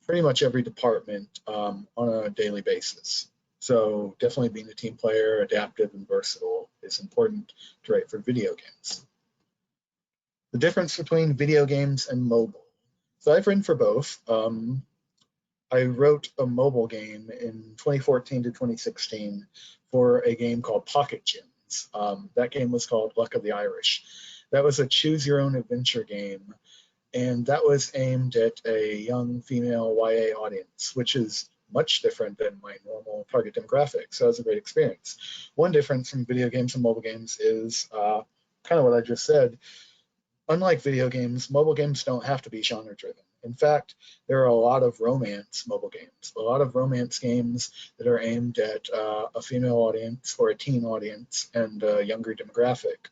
pretty much every department on a daily basis. So definitely being a team player, adaptive and versatile is important to write for video games. The difference between video games and mobile. So I've written for both. I wrote a mobile game in 2014 to 2016 for a game called Pocket Gems. That game was called Luck of the Irish. That was a choose your own adventure game, and that was aimed at a young female YA audience, which is much different than my normal target demographic. So it was a great experience. One difference from video games and mobile games is kind of what I just said. Unlike video games, mobile games don't have to be genre driven. In fact, there are a lot of romance mobile games, a lot of romance games that are aimed at a female audience or a teen audience and a younger demographic.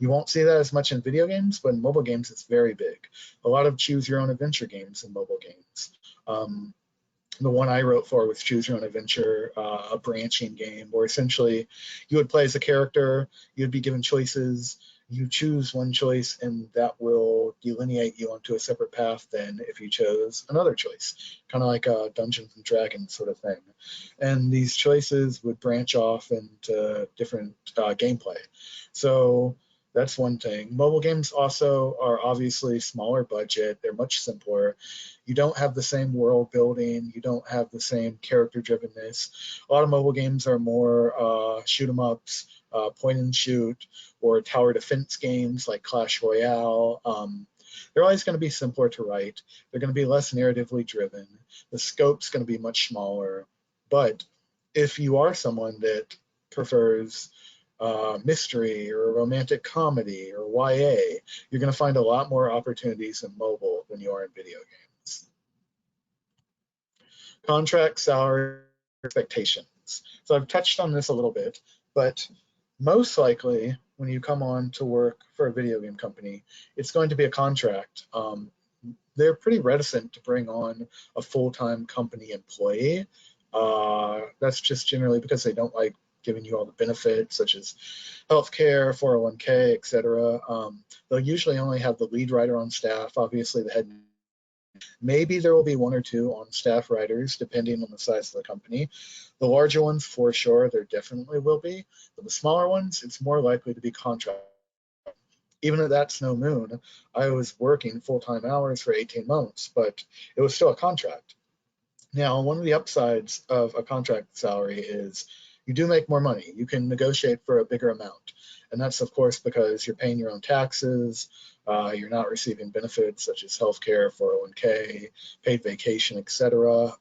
You won't see that as much in video games, but in mobile games, it's very big. A lot of choose your own adventure games in mobile games. The one I wrote for was Choose Your Own Adventure, a branching game where essentially you would play as a character, you'd be given choices, you choose one choice and that will delineate you onto a separate path than if you chose another choice, kind of like a Dungeons and Dragons sort of thing. And these choices would branch off into different gameplay. So that's one thing. Mobile games also are obviously smaller budget. They're much simpler. You don't have the same world building. You don't have the same character drivenness. A lot of mobile games are more shoot 'em ups, point and shoot, or tower defense games like Clash Royale. They're always going to be simpler to write. They're going to be less narratively driven. The scope's going to be much smaller. But if you are someone that prefers mystery or romantic comedy or YA, you're going to find a lot more opportunities in mobile than you are in video games. Contract, salary, expectations. So I've touched on this a little bit, but most likely when you come on to work for a video game company, it's going to be a contract. They're pretty reticent to bring on a full-time company employee. That's just generally because they don't like giving you all the benefits such as healthcare, 401k, etc. They'll usually only have the lead writer on staff, obviously the head. Maybe there will be one or two on-staff writers, depending on the size of the company. The larger ones, for sure, there definitely will be. But the smaller ones, it's more likely to be contract. Even if that's no moon, I was working full-time hours for 18 months, but it was still a contract. Now, one of the upsides of a contract salary is you do make more money. You can negotiate for a bigger amount. And that's, of course, because you're paying your own taxes, you're not receiving benefits such as healthcare, 401k, paid vacation, etc.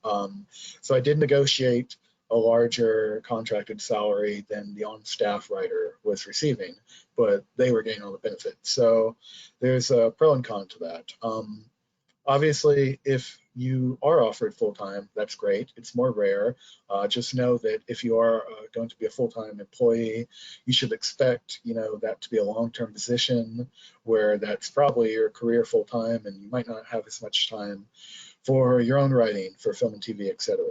So I did negotiate a larger contracted salary than the on-staff writer was receiving, but they were getting all the benefits. So there's a pro and con to that. Obviously, if you are offered full-time, that's great. It's more rare. Just know that if you are going to be a full-time employee, you should expect, that to be a long-term position where that's probably your career full-time, and you might not have as much time for your own writing, for film and TV, etc.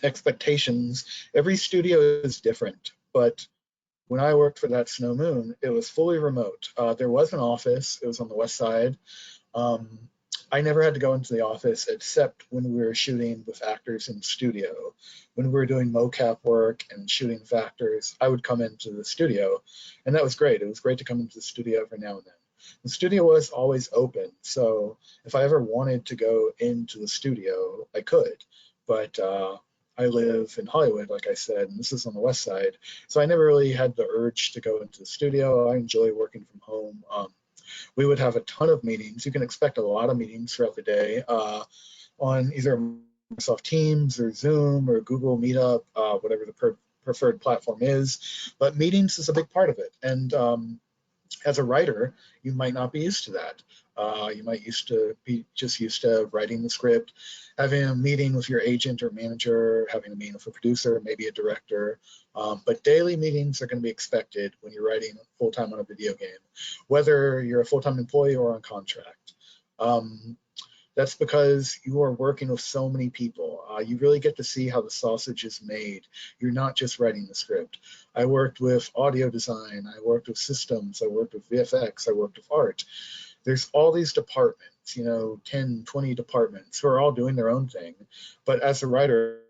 Expectations, every studio is different, but when I worked for That Snow Moon, it was fully remote. There was an office, it was on the west side. I never had to go into the office except when we were shooting with actors in studio. When we were doing mocap work and shooting with actors, I would come into the studio, and that was great. It was great to come into the studio every now and then. The studio was always open, so if I ever wanted to go into the studio, I could, but I live in Hollywood, like I said, and this is on the west side, so I never really had the urge to go into the studio. I enjoy working from home. We would have a ton of meetings. You can expect a lot of meetings throughout the day on either Microsoft Teams or Zoom or Google Meetup, whatever the preferred platform is. But meetings is a big part of it. And as a writer, you might not be used to that. You might be used to writing the script, having a meeting with your agent or manager, having a meeting with a producer, maybe a director. But daily meetings are going to be expected when you're writing full-time on a video game, whether you're a full-time employee or on contract. That's because you are working with so many people. You really get to see how the sausage is made. You're not just writing the script. I worked with audio design, I worked with systems, I worked with VFX, I worked with art. There's all these departments, 10, 20 departments who are all doing their own thing. But as a writer,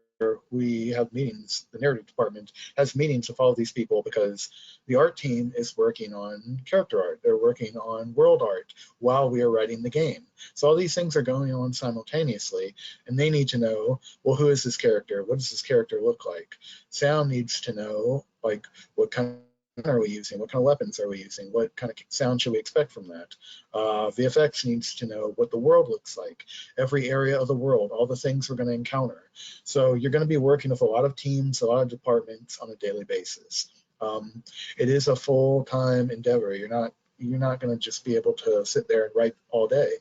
we have meetings. The narrative department has meetings with all of these people because the art team is working on character art. They're working on world art while we are writing the game. So all these things are going on simultaneously, and they need to know, well, who is this character? What does this character look like? Sound needs to know, like, what kind of are we using? What kind of weapons are we using? What kind of sound should we expect from that? VFX needs to know what the world looks like, every area of the world, all the things we're going to encounter. So you're going to be working with a lot of teams, a lot of departments on a daily basis. It is a full-time endeavor. You're not going to just be able to sit there and write all day.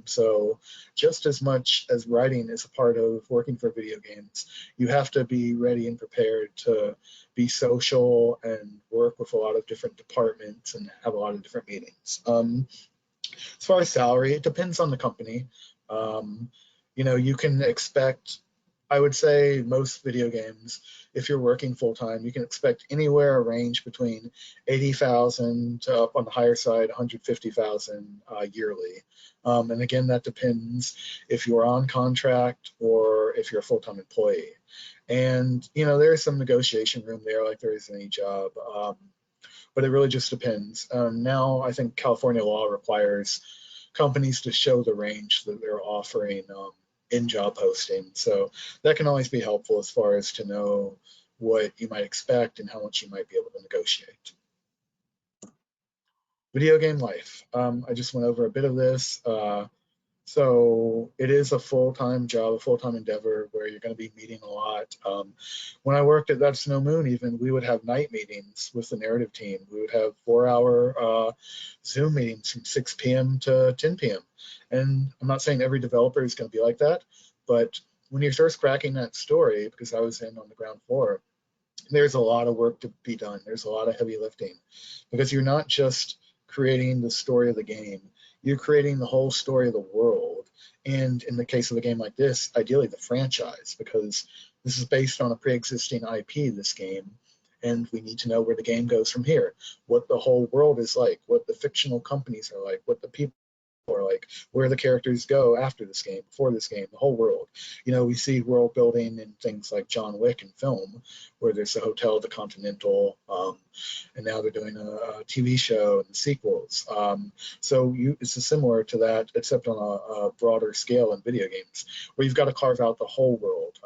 So just as much as writing is a part of working for video games, you have to be ready and prepared to be social and work with a lot of different departments and have a lot of different meetings. As far as salary, it depends on the company. You can expect, I would say most video games, if you're working full-time, you can expect anywhere a range between 80,000 to up on the higher side, 150,000 yearly. And again, that depends if you're on contract or if you're a full-time employee. And, there's some negotiation room there like there is in any job, but it really just depends. Now, I think California law requires companies to show the range that they're offering in job posting. So that can always be helpful as far as to know what you might expect and how much you might be able to negotiate. Video game life. I just went over a bit of this. So it is a full-time job, a full-time endeavor where you're going to be meeting a lot. When I worked at That Snow Moon, even, we would have night meetings with the narrative team. We would have 4-hour Zoom meetings from 6 p.m. to 10 p.m. And I'm not saying every developer is going to be like that, but when you're first cracking that story, because I was in on the ground floor, there's a lot of work to be done. There's a lot of heavy lifting because you're not just creating the story of the game, you're creating the whole story of the world. And in the case of a game like this, ideally the franchise, because this is based on a pre-existing IP, this game, and we need to know where the game goes from here, what the whole world is like, what the fictional companies are like, what the people are like, where the characters go after this game, before this game, the whole world. We see world building in things like John Wick in film, where there's the Hotel the Continental, and now they're doing a TV show and sequels. So it's similar to that, except on a broader scale in video games, where you've got to carve out the whole world.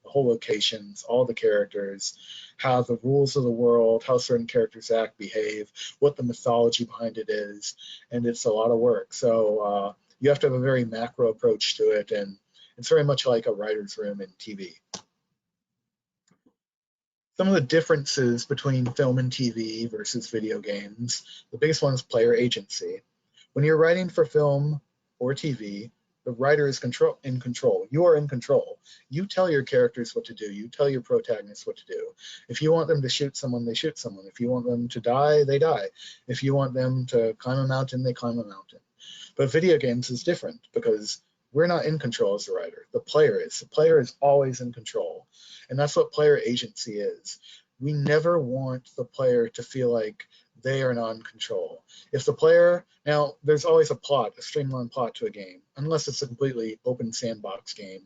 whole locations, all the characters, how the rules of the world, how certain characters act, behave, what the mythology behind it is, and it's a lot of work. So you have to have a very macro approach to it, and it's very much like a writer's room in TV. Some of the differences between film and TV versus video games, the biggest one is player agency. When you're writing for film or TV, the writer is in control. You are in control. You tell your characters what to do. You tell your protagonists what to do. If you want them to shoot someone, they shoot someone. If you want them to die, they die. If you want them to climb a mountain, they climb a mountain. But video games is different because we're not in control as a writer. The player is. The player is always in control. And that's what player agency is. We never want the player to feel like they are not in control. If the player, now there's always a plot, a streamlined plot to a game, unless it's a completely open sandbox game,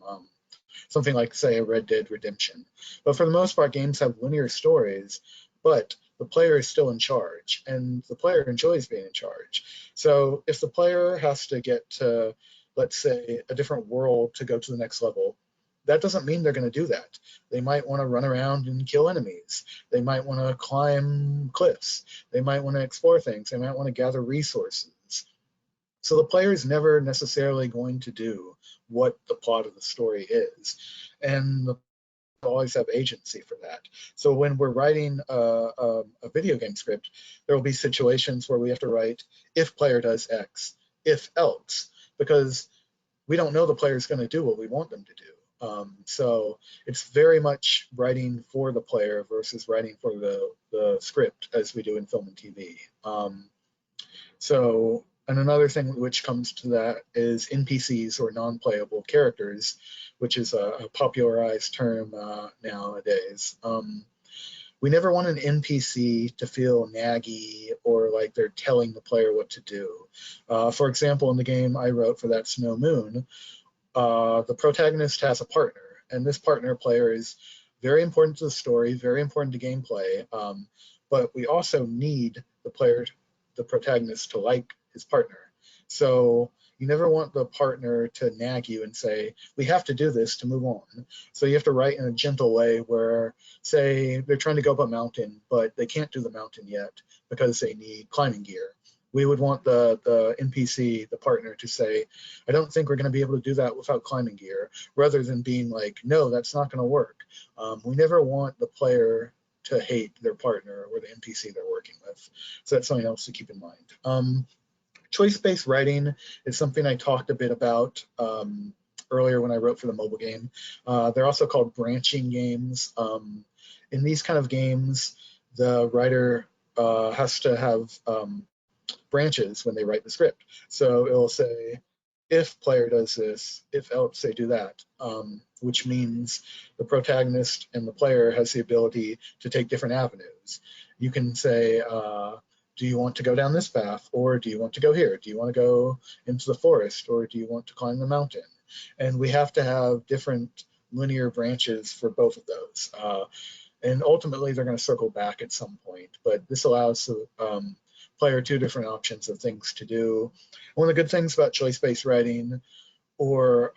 something like, say, a Red Dead Redemption. But for the most part, games have linear stories, but the player is still in charge, and the player enjoys being in charge. So if the player has to get to, let's say, a different world to go to the next level, that doesn't mean they're going to do that. They might want to run around and kill enemies. They might want to climb cliffs. They might want to explore things. They might want to gather resources. So the player is never necessarily going to do what the plot of the story is. And the always have agency for that. So when we're writing a video game script, there will be situations where we have to write if player does X, if else, because we don't know the player is going to do what we want them to do. So it's very much writing for the player versus writing for the script as we do in film and TV. And another thing which comes to that is NPCs, or non-playable characters, which is a popularized term nowadays. We never want an NPC to feel naggy or like they're telling the player what to do. For example, in the game I wrote for That's No Moon, the protagonist has a partner, and this partner player is very important to the story, very important to gameplay, but we also need the protagonist to like his partner. So you never want the partner to nag you and say, we have to do this to move on. So you have to write in a gentle way where, say, they're trying to go up a mountain, but they can't do the mountain yet because they need climbing gear. We would want the NPC, the partner, to say, I don't think we're going to be able to do that without climbing gear, rather than being like, no, that's not going to work. We never want the player to hate their partner or the NPC they're working with. So that's something else to keep in mind. Choice-based writing is something I talked a bit about earlier when I wrote for the mobile game. They're also called branching games. In these kind of games, the writer has to have branches when they write the script. So it'll say, if player does this, if else they do that, which means the protagonist and the player has the ability to take different avenues. You can say, do you want to go down this path, or do you want to go here? Do you want to go into the forest, or do you want to climb the mountain? And we have to have different linear branches for both of those. And ultimately, they're going to circle back at some point, but this allows the player two different options of things to do. One of the good things about choice-based writing or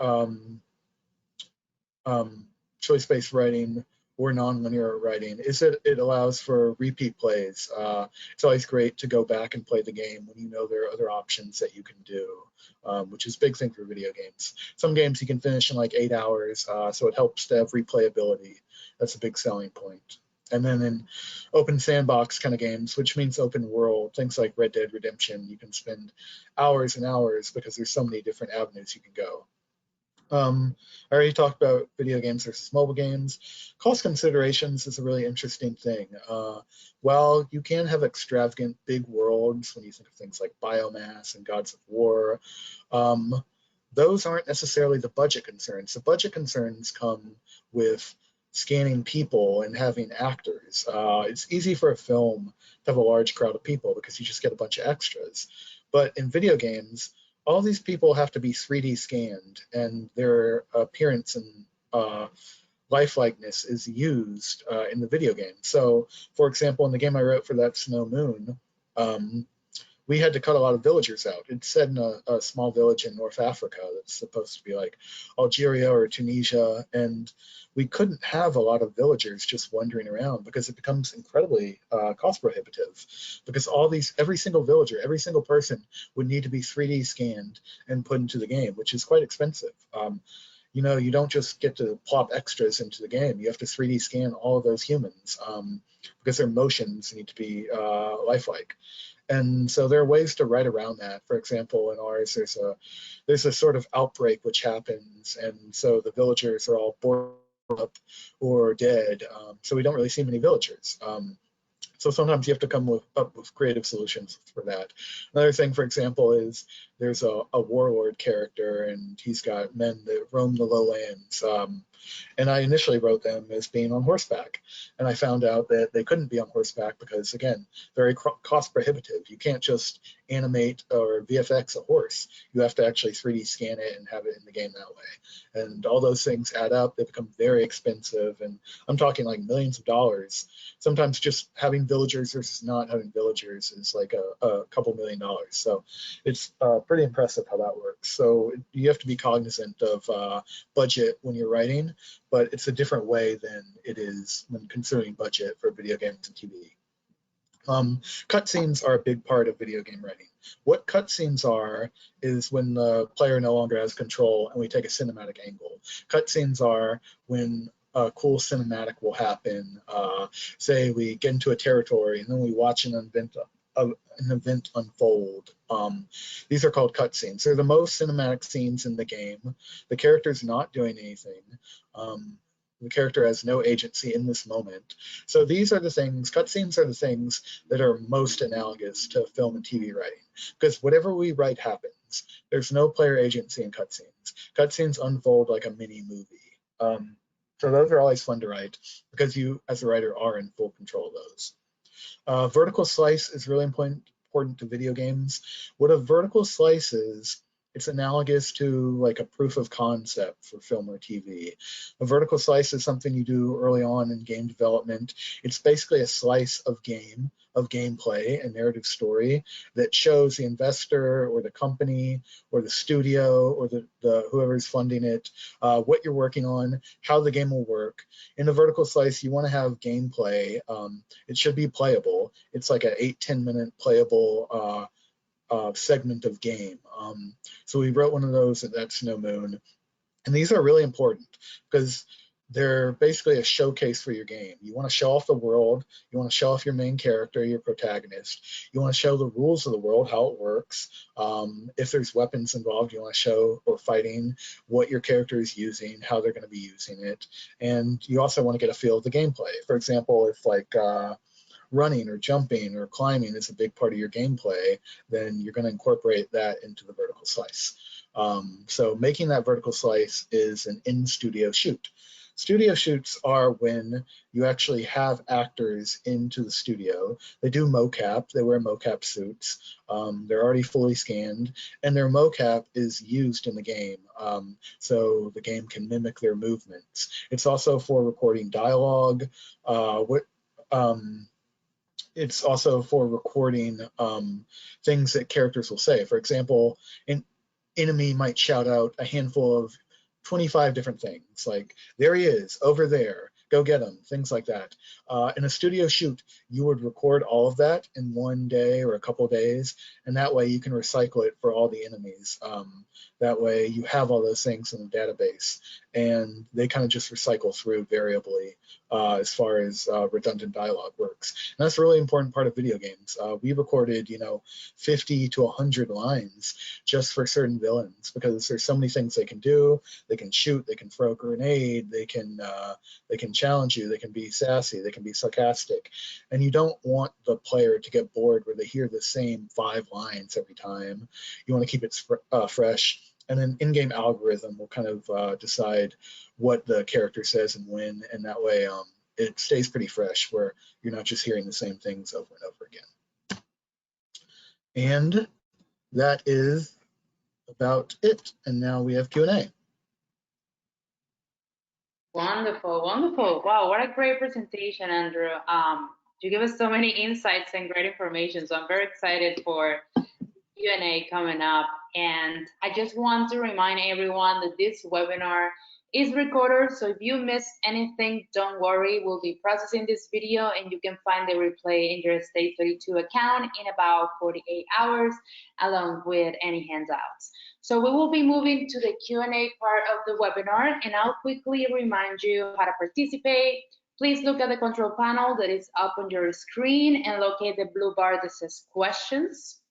choice-based writing or non-linear writing is that it allows for repeat plays. It's always great to go back and play the game when you know there are other options that you can do, which is a big thing for video games. Some games you can finish in like 8 hours, so it helps to have replayability. That's a big selling point. And then in open sandbox kind of games, which means open world, things like Red Dead Redemption, you can spend hours and hours because there's so many different avenues you can go. I already talked about video games versus mobile games. Cost considerations is a really interesting thing. While you can have extravagant big worlds when you think of things like Biomass and Gods of War, those aren't necessarily the budget concerns. The budget concerns come with scanning people and having actors. It's easy for a film to have a large crowd of people because you just get a bunch of extras. But in video games, all these people have to be 3D scanned, and their appearance and lifelikeness is used in the video game. So, for example, in the game I wrote for That's No Moon, we had to cut a lot of villagers out. It's set in a small village in North Africa that's supposed to be like Algeria or Tunisia, and we couldn't have a lot of villagers just wandering around because it becomes incredibly cost prohibitive, because every single villager, every single person would need to be 3D scanned and put into the game, which is quite expensive. You know, you don't just get to plop extras into the game. You have to 3D scan all of those humans because their motions need to be lifelike. And so there are ways to write around that. For example, in ours, there's a sort of outbreak which happens, and so the villagers are all boarded up or dead. So we don't really see many villagers. So sometimes you have to come up with creative solutions for that. Another thing, for example, is there's a warlord character, and he's got men that roam the lowlands. And I initially wrote them as being on horseback. And I found out that they couldn't be on horseback because, again, very cost prohibitive. You can't just animate or VFX a horse. You have to actually 3D scan it and have it in the game that way. And all those things add up. They become very expensive. And I'm talking like millions of dollars. Sometimes just having villagers versus not having villagers is like a couple $1 million. So it's pretty impressive how that works. So you have to be cognizant of budget when you're writing, but it's a different way than it is when considering budget for video games and TV. Cutscenes are a big part of video game writing. What cutscenes are is when the player no longer has control and we take a cinematic angle. Cutscenes are when a cool cinematic will happen. Say we get into a territory and then we watch an event unfold. These are called cutscenes. They're the most cinematic scenes in the game. The character's not doing anything. The character has no agency in this moment. So these are the things, cutscenes are the things that are most analogous to film and TV writing, because whatever we write happens. There's no player agency in cutscenes. Cutscenes unfold like a mini movie. So those are always fun to write because you, as a writer, are in full control of those. Vertical slice is really important to video games. What a vertical slice is, it's analogous to like a proof of concept for film or TV. A vertical slice is something you do early on in game development. It's basically a slice of gameplay and narrative story that shows the investor or the company or the studio or the whoever's funding it, what you're working on, how the game will work. In a vertical slice, you want to have gameplay. It should be playable. It's like an 8-10 minute playable segment of game. So we wrote one of those at Snow Moon. And these are really important because they're basically a showcase for your game. You want to show off the world. You want to show off your main character, your protagonist. You want to show the rules of the world, how it works. If there's weapons involved, you want to show, or fighting, what your character is using, how they're going to be using it. And you also want to get a feel of the gameplay. For example, if like running or jumping or climbing is a big part of your gameplay, then you're going to incorporate that into the vertical slice. So making that vertical slice is an in-studio shoot. Studio shoots are when you actually have actors into the studio. They do mocap, they wear mocap suits. They're already fully scanned, and their mocap is used in the game. So the game can mimic their movements. It's also for recording dialogue. It's also for recording things that characters will say. For example, an enemy might shout out a handful of 25 different things, like, there he is, over there, go get him, things like that. In a studio shoot, you would record all of that in one day or a couple of days, and that way you can recycle it for all the enemies. That way you have all those things in the database, and they kind of just recycle through variably as far as redundant dialogue works. And that's a really important part of video games. We recorded, 50 to 100 lines just for certain villains, because there's so many things they can do. They can shoot, they can throw a grenade, they can challenge you, they can be sassy, they can be sarcastic. And you don't want the player to get bored where they hear the same 5 lines every time. You want to keep it fresh. And then in-game algorithm will kind of decide what the character says and when, and that way it stays pretty fresh, where you're not just hearing the same things over and over again. And that is about it. And now we have Q&A. Wonderful, wonderful. Wow, what a great presentation, Andrew. You give us so many insights and great information. So I'm very excited for Q&A coming up. And I just want to remind everyone that this webinar is recorded. So if you miss anything, don't worry. We'll be processing this video and you can find the replay in your Stay32 account in about 48 hours, along with any handouts. So we will be moving to the Q&A part of the webinar, and I'll quickly remind you how to participate. Please look at the control panel that is up on your screen and locate the blue bar that says questions.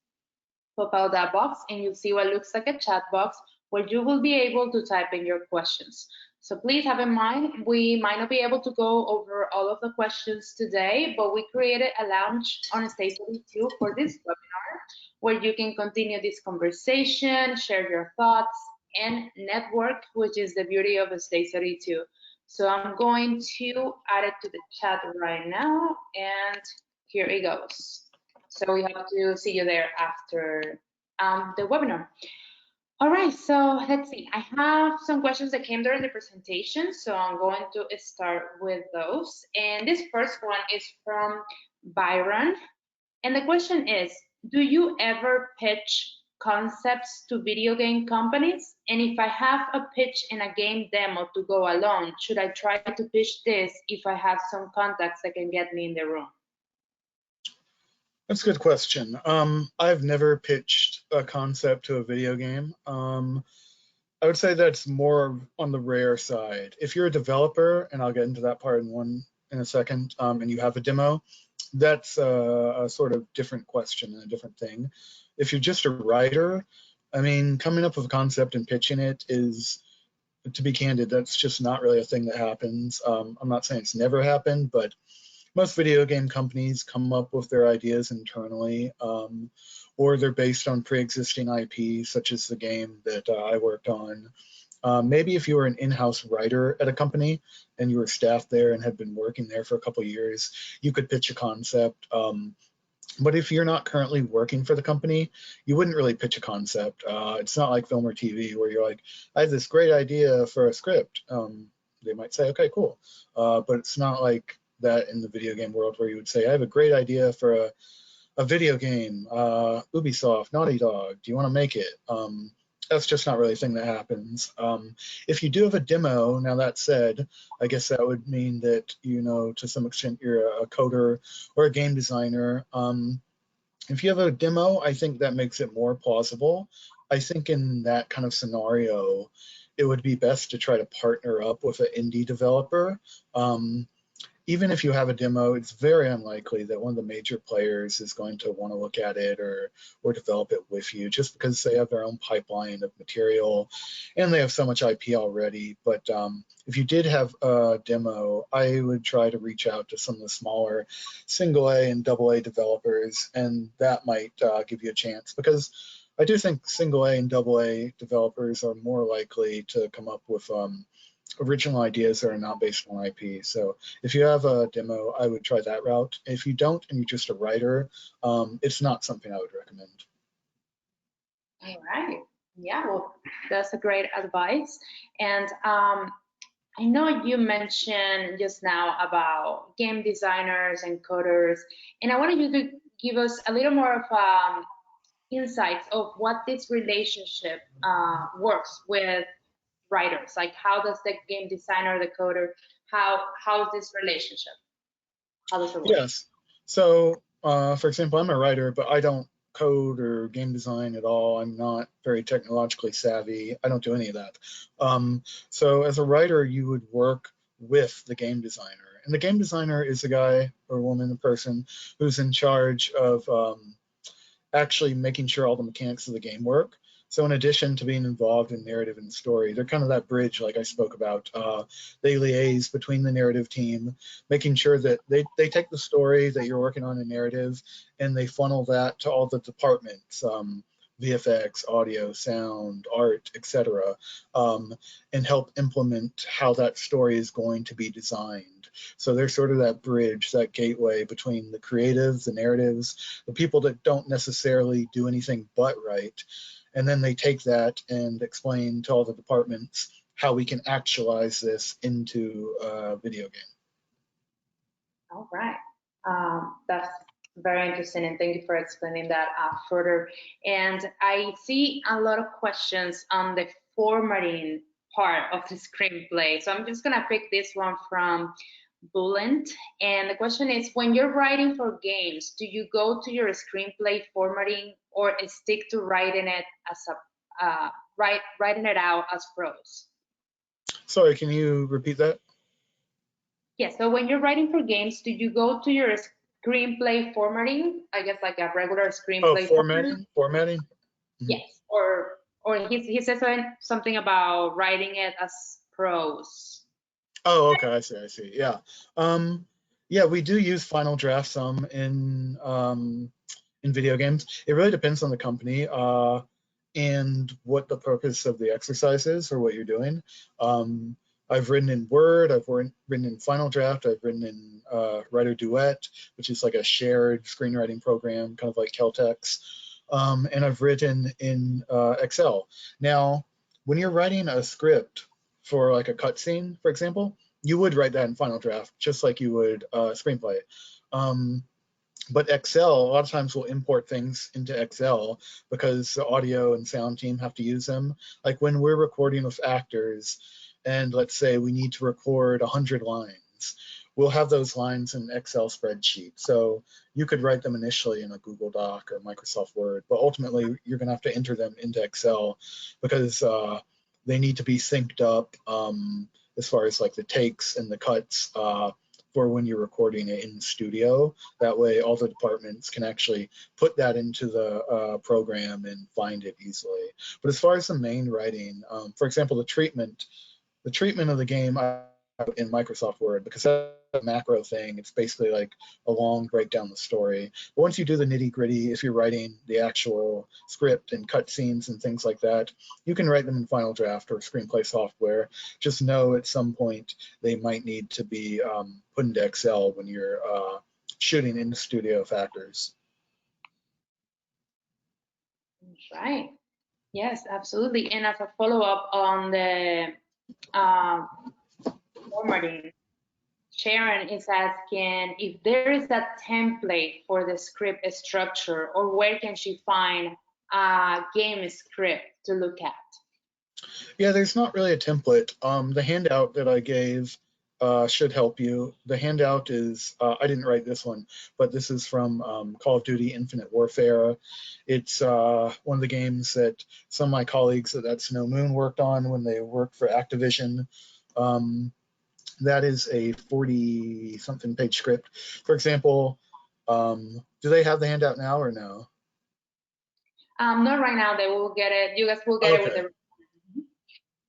Pop out that box and you'll see what looks like a chat box where you will be able to type in your questions. So please have in mind, we might not be able to go over all of the questions today, but we created a lounge on Stay32 for this webinar where you can continue this conversation, share your thoughts, and network, which is the beauty of Stay32. So I'm going to add it to the chat right now, and here it goes. So we hope to see you there after the webinar. All right, so let's see. I have some questions that came during the presentation, so I'm going to start with those. And this first one is from Byron. And the question is, do you ever pitch concepts to video game companies? And if I have a pitch and a game demo to go along, should I try to pitch this if I have some contacts that can get me in the room? That's a good question. I've never pitched a concept to a video game. I would say that's more on the rare side. If you're a developer, and I'll get into that part in a second, and you have a demo, that's a sort of different question and a different thing. If you're just a writer, I mean, coming up with a concept and pitching it is, to be candid, that's just not really a thing that happens. I'm not saying it's never happened, but most video game companies come up with their ideas internally, or they're based on pre-existing IP, such as the game that I worked on. Maybe if you were an in-house writer at a company and you were staffed there and had been working there for a couple of years, you could pitch a concept. But if you're not currently working for the company, you wouldn't really pitch a concept. It's not like film or TV where you're like, I have this great idea for a script. They might say, okay, cool. But it's not like that in the video game world where you would say, I have a great idea for a video game, Ubisoft, Naughty Dog, do you want to make it? That's just not really a thing that happens. If you do have a demo, now that said, I guess that would mean that, you know, to some extent you're a coder or a game designer. If you have a demo, I think that makes it more plausible. I think in that kind of scenario, it would be best to try to partner up with an indie developer. Even if you have a demo, it's very unlikely that one of the major players is going to want to look at it or develop it with you, just because they have their own pipeline of material and they have so much IP already. But if you did have a demo, I would try to reach out to some of the smaller single-A and double-A developers, and that might give you a chance, because I do think single-A and double-A developers are more likely to come up with original ideas that are not based on IP. So if you have a demo, I would try that route. If you don't and you're just a writer, it's not something I would recommend. All right. Yeah, well, that's a great advice. And I know you mentioned just now about game designers and coders, and I wanted you to give us a little more of insights of what this relationship works with writers. Like, how does the game designer, the coder, how's this relationship? How does it work? Yes. So, for example, I'm a writer, but I don't code or game design at all. I'm not very technologically savvy. I don't do any of that. So as a writer, you would work with the game designer. And the game designer is a guy or woman, a person who's in charge of actually making sure all the mechanics of the game work. So in addition to being involved in narrative and story, they're kind of that bridge, like I spoke about. They liaise between the narrative team, making sure that they take the story that you're working on in narrative and they funnel that to all the departments, VFX, audio, sound, art, etc., and help implement how that story is going to be designed. So they're sort of that bridge, that gateway between the creatives, the narratives, the people that don't necessarily do anything but write. And then they take that and explain to all the departments how we can actualize this into a video game. All right. That's very interesting, and thank you for explaining that further. And I see a lot of questions on the formatting part of the screenplay. So I'm just gonna pick this one from Bulent. And the question is, when you're writing for games, do you go to your screenplay formatting or stick to writing it as a writing it out as prose? Sorry, can you repeat that? Yes, so when you're writing for games, do you go to your screenplay formatting? I guess like a regular Oh, screenplay formatting? Formatting? Mhm. Yes, or he says something about writing it as prose. Oh, okay, I see. Yeah. Yeah, we do use Final Draft some in video games. It really depends on the company and what the purpose of the exercise is or what you're doing. I've written in Word, I've written in Final Draft, I've written in Writer Duet, which is like a shared screenwriting program, kind of like Celtex. And I've written in Excel. Now, when you're writing a script for like a cutscene, for example, you would write that in Final Draft, just like you would screenplay. But Excel, a lot of times we'll import things into Excel because the audio and sound team have to use them. Like when we're recording with actors, and let's say we need to record 100 lines, we'll have those lines in an Excel spreadsheet. So you could write them initially in a Google Doc or Microsoft Word, but ultimately you're going to have to enter them into Excel because they need to be synced up as far as like the takes and the cuts for when you're recording it in studio. That way all the departments can actually put that into the program and find it easily. But as far as the main writing, for example, the treatment of the game in Microsoft Word, because that's a macro thing. It's basically like a long breakdown of the story. But once you do the nitty gritty, if you're writing the actual script and cutscenes and things like that, you can write them in Final Draft or screenplay software. Just know at some point they might need to be put into Excel when you're shooting in the studio with actors. Right. Yes, absolutely. And as a follow-up on the formatting, Sharon is asking if there is a template for the script structure, or where can she find a game script to look at? Yeah, there's not really a template. The handout that I gave should help you. The handout is, I didn't write this one, but this is from Call of Duty Infinite Warfare. It's one of the games that some of my colleagues at That's No Moon worked on when they worked for Activision. That is a 40-something page script. For example, do they have the handout now or no? Not right now. They will get it. You guys will get it with Okay.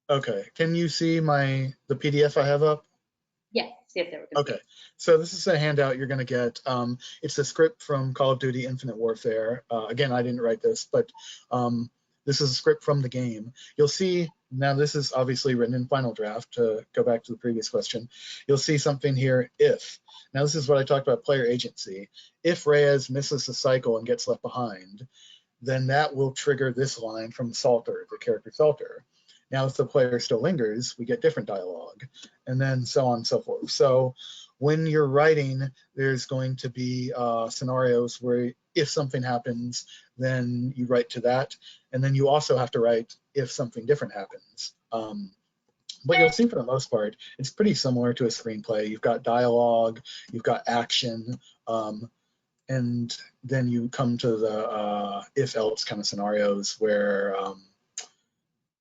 the. Okay. Can you see the PDF I have up? Yes, yes, there we go. Okay, so this is a handout you're going to get. It's a script from Call of Duty Infinite Warfare. Again, I didn't write this, but this is a script from the game. You'll see, now this is obviously written in Final Draft, to go back to the previous question. You'll see something here, if. Now this is what I talked about, player agency. If Reyes misses the cycle and gets left behind, then that will trigger this line from Salter, the character Salter. Now, if the player still lingers, we get different dialogue, and then so on and so forth. So when you're writing, there's going to be scenarios where if something happens, then you write to that. And then you also have to write if something different happens. But you'll see for the most part, it's pretty similar to a screenplay. You've got dialogue, you've got action, and then you come to the if-else kind of scenarios where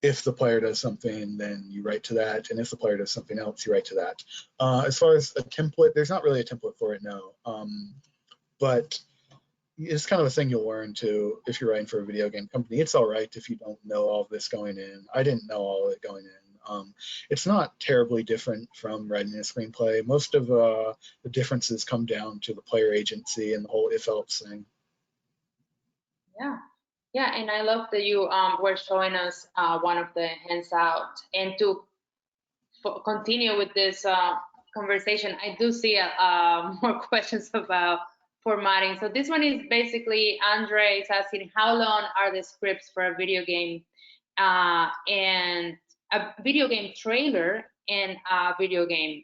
if the player does something, then you write to that, and if the player does something else, you write to that. As far as a template, there's not really a template for it, no. But it's kind of a thing you'll learn too if you're writing for a video game company. It's all right if you don't know all of this going in. I didn't know all of it going in. It's not terribly different from writing a screenplay. Most of the differences come down to the player agency and the whole if-else thing. Yeah. Yeah, and I love that you were showing us one of the hands out. And to continue with this conversation, I do see more questions about formatting. So this one is basically, Andre is asking, how long are the scripts for a video game and a video game trailer and a video game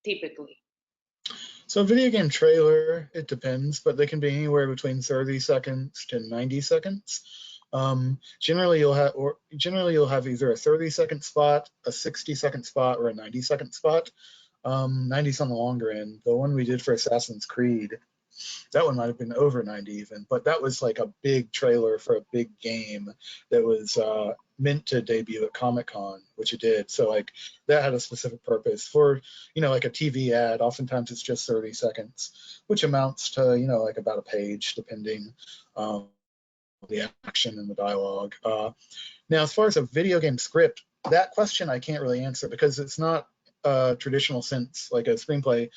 typically? So a video game trailer, it depends, but they can be anywhere between 30 seconds to 90 seconds. Generally you'll have either a 30-second spot, a 60-second spot, or a 90-second spot. 90's on the longer end. The one we did for Assassin's Creed, that one might have been over 90 even, but that was like a big trailer for a big game that was meant to debut at Comic-Con, which it did. So like that had a specific purpose. For, like a TV ad, oftentimes it's just 30 seconds, which amounts to, like about a page, depending the action and the dialogue. Now, as far as a video game script, that question I can't really answer because it's not a traditional sense like a screenplay.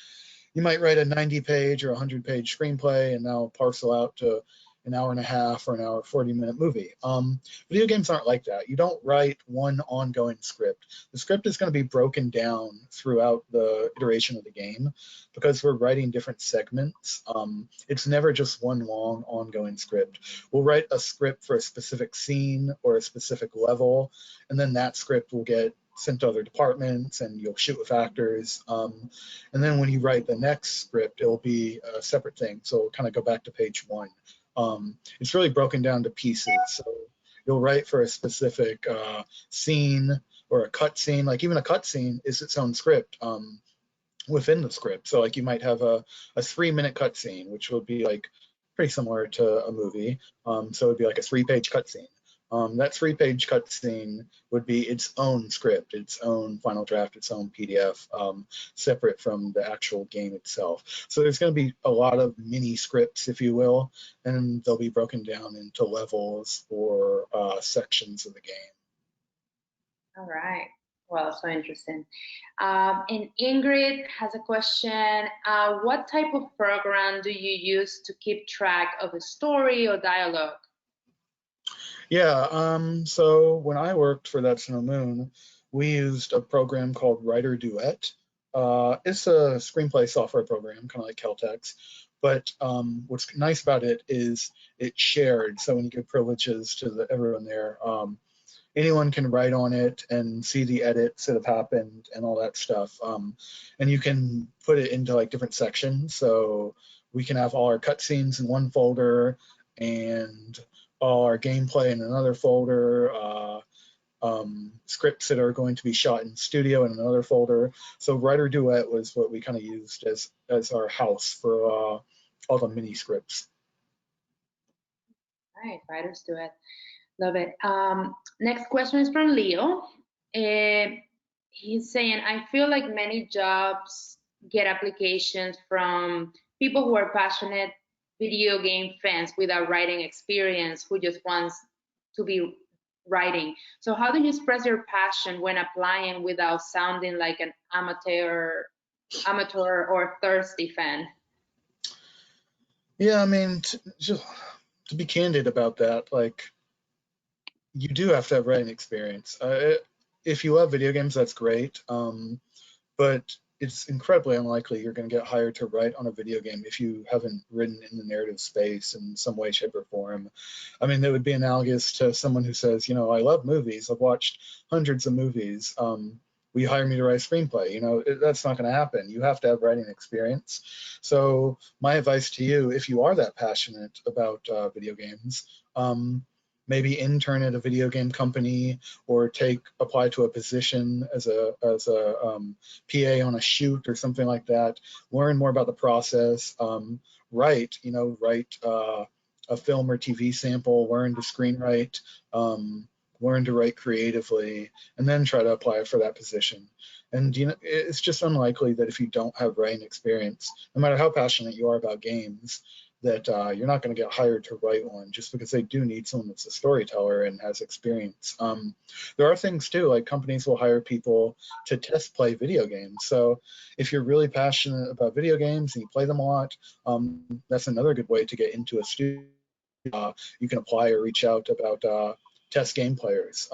You might write a 90-page or 100-page screenplay and now parcel out to an hour and a half or an hour 40-minute movie. Video games aren't like that. You don't write one ongoing script. The script is going to be broken down throughout the iteration of the game because we're writing different segments. It's never just one long ongoing script. We'll write a script for a specific scene or a specific level, and then that script will get sent to other departments and you'll shoot with actors. And then when you write the next script, it'll be a separate thing. So it'll kind of go back to page one. It's really broken down to pieces. So you'll write for a specific scene or a cut scene. Like even a cut scene is its own script within the script. So like you might have a 3-minute cut scene, which would be like pretty similar to a movie. So it'd be like a 3-page cut scene. That 3-page cutscene would be its own script, its own final draft, its own PDF, separate from the actual game itself. So there's going to be a lot of mini scripts, if you will, and they'll be broken down into levels or sections of the game. All right. Well, so interesting. And Ingrid has a question. What type of program do you use to keep track of a story or dialogue? Yeah, so when I worked for That's No Moon, we used a program called Writer Duet. It's a screenplay software program, kind of like Caltex, but what's nice about it is it's shared. So when you give privileges to everyone there, anyone can write on it and see the edits that have happened and all that stuff. And you can put it into like different sections. So we can have all our cutscenes in one folder and all our gameplay in another folder, scripts that are going to be shot in studio in another folder. So Writer Duet was what we kind of used as our house for all the mini scripts. All right, Writer's Duet. Love it. Next question is from Leo. He's saying, I feel like many jobs get applications from people who are passionate video game fans without writing experience, who just wants to be writing. So how do you express your passion when applying without sounding like an amateur or thirsty fan? Yeah, I mean, just to be candid about that, like you do have to have writing experience. If you love video games, that's great. But it's incredibly unlikely you're going to get hired to write on a video game if you haven't written in the narrative space in some way, shape, or form. I mean, that would be analogous to someone who says, I love movies. I've watched hundreds of movies. Will you hire me to write a screenplay? That's not going to happen. You have to have writing experience. So my advice to you, if you are that passionate about video games, maybe intern at a video game company or apply to a position as a PA on a shoot or something like that. Learn more about the process. Write a film or TV sample. Learn to screenwrite. Learn to write creatively, and then try to apply for that position. And it's just unlikely that if you don't have writing experience, no matter how passionate you are about games, that you're not going to get hired to write one, just because they do need someone that's a storyteller and has experience. There are things too, like companies will hire people to test play video games. So if you're really passionate about video games and you play them a lot, that's another good way to get into a studio. You can apply or reach out about test game players.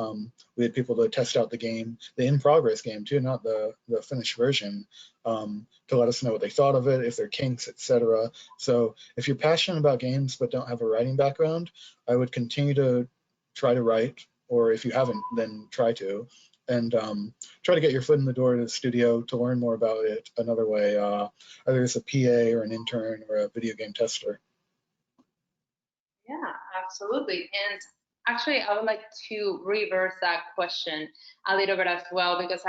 We had people to test out the game, the in-progress game too, not the finished version, to let us know what they thought of it, if they're kinks, etc. So if you're passionate about games but don't have a writing background, I would continue to try to write, or if you haven't, then try to. and try to get your foot in the door to the studio to learn more about it another way, either as a PA or an intern or a video game tester. Yeah, absolutely. And actually, I would like to reverse that question a little bit as well, because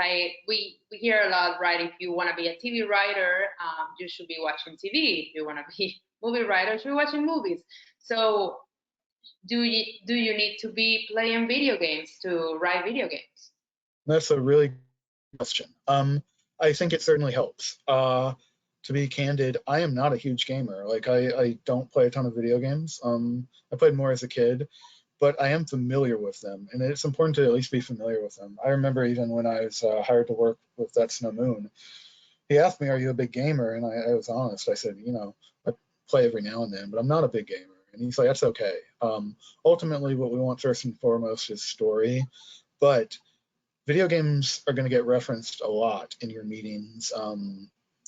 we hear a lot, right? If you want to be a TV writer, you should be watching TV. If you want to be movie writer, you should be watching movies. So do you need to be playing video games to write video games? That's a really good question. I think it certainly helps. To be candid, I am not a huge gamer. Like I don't play a ton of video games. I played more as a kid, but I am familiar with them, and it's important to at least be familiar with them. I remember even when I was hired to work with That's No Moon, he asked me, "Are you a big gamer?" And I was honest. I said, I play every now and then, but I'm not a big gamer. And he's like, "That's okay." Ultimately, what we want first and foremost is story, but video games are going to get referenced a lot in your meetings,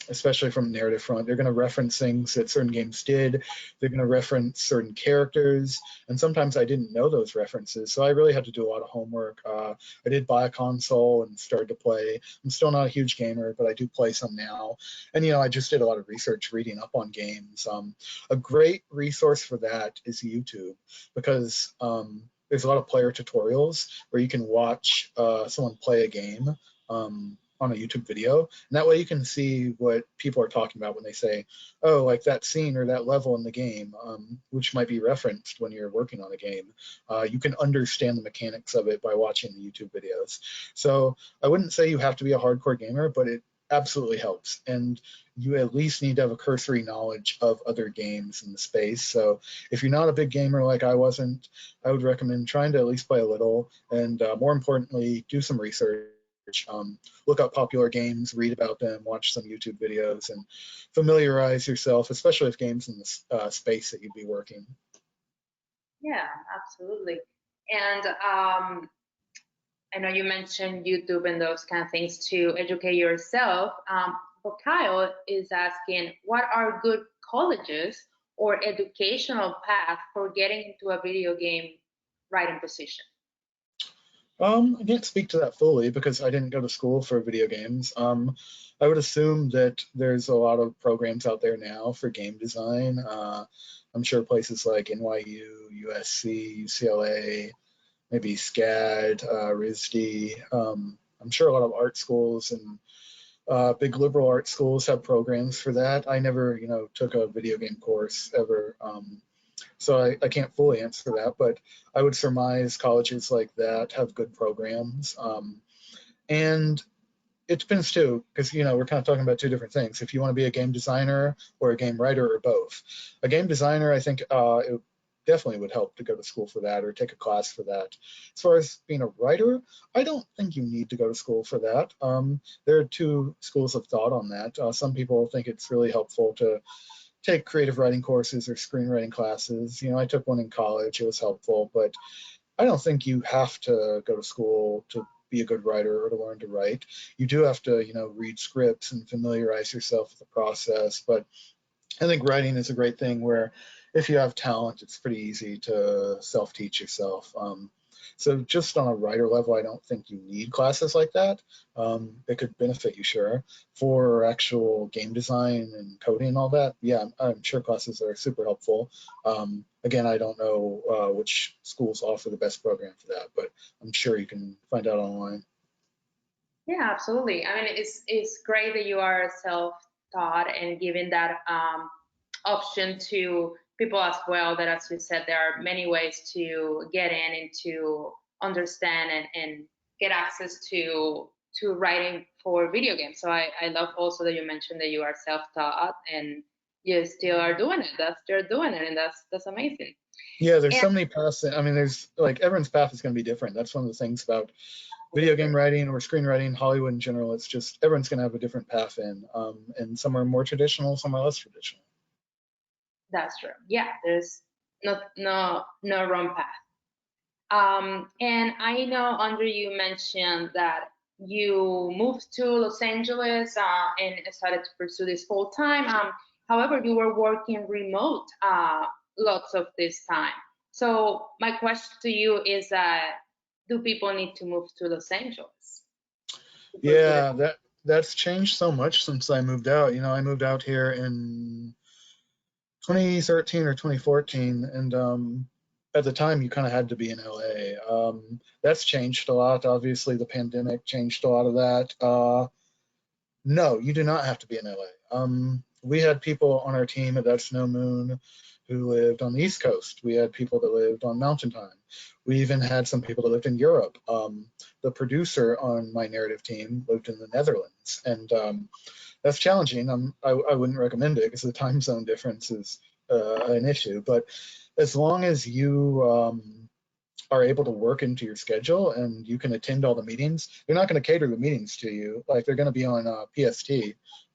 especially from the narrative front. They're going to reference things that certain games did. They're going to reference certain characters. And sometimes I didn't know those references. So I really had to do a lot of homework. I did buy a console and started to play. I'm still not a huge gamer, but I do play some now. And, I just did a lot of research reading up on games. A great resource for that is YouTube, because there's a lot of player tutorials where you can watch someone play a game on a YouTube video. And that way you can see what people are talking about when they say, oh, like that scene or that level in the game, which might be referenced when you're working on a game. You can understand the mechanics of it by watching the YouTube videos. So I wouldn't say you have to be a hardcore gamer, but it absolutely helps. And you at least need to have a cursory knowledge of other games in the space. So if you're not a big gamer like I wasn't, I would recommend trying to at least play a little, and more importantly, do some research. Look up popular games, read about them, watch some YouTube videos, and familiarize yourself, especially with games in the space that you'd be working. Yeah, absolutely. And I know you mentioned YouTube and those kind of things to educate yourself. But Kyle is asking, what are good colleges or educational paths for getting into a video game writing position? I can't speak to that fully because I didn't go to school for video games. I would assume that there's a lot of programs out there now for game design. I'm sure places like NYU, USC, UCLA, maybe SCAD, RISD. I'm sure a lot of art schools and big liberal arts schools have programs for that. I never, took a video game course ever. So I can't fully answer that, but I would surmise colleges like that have good programs. And it depends too, because we're kind of talking about two different things. If you want to be a game designer or a game writer or both. A game designer, I think it definitely would help to go to school for that or take a class for that. As far as being a writer, I don't think you need to go to school for that. There are two schools of thought on that. Some people think it's really helpful to take creative writing courses or screenwriting classes. I took one in college. It was helpful, but I don't think you have to go to school to be a good writer or to learn to write. You do have to, read scripts and familiarize yourself with the process. But I think writing is a great thing where if you have talent, it's pretty easy to self-teach yourself. So just on a writer level, I don't think you need classes like that. It could benefit you, sure. For actual game design and coding and all that, yeah, I'm sure classes are super helpful. Again, I don't know which schools offer the best program for that, but I'm sure you can find out online. Yeah, absolutely. I mean, it's great that you are self-taught and giving that option to people as well. That, as you said, there are many ways to get in and to understand and get access to writing for video games. So I love also that you mentioned that you are self-taught and you still are doing it. You're doing it, and that's amazing. Yeah, there's And so many paths. I mean, there's like everyone's path is going to be different. That's one of the things about video game writing or screenwriting, Hollywood in general. It's just everyone's going to have a different path in, and some are more traditional, some are less traditional. that's true. Yeah, there's no wrong path. And I know, Andre, you mentioned that you moved to Los Angeles and started to pursue this full time. However, you were working remote lots of this time. So my question to you is, do people need to move to Los Angeles? Yeah, that's changed so much since I moved out. You know, I moved out here in 2013 or 2014, and at the time you kind of had to be in LA. That's changed a lot. Obviously, the pandemic changed a lot of that. No, you do not have to be in LA. We had people on our team at That's No Moon who lived on the East Coast. We had people that lived on Mountain Time. We even had some people that lived in Europe. The producer on my narrative team lived in the Netherlands, and that's challenging. I wouldn't recommend it because the time zone difference is an issue. But as long as you are able to work into your schedule and you can attend all the meetings, they're not going to cater the meetings to you. Like they're going to be on PST,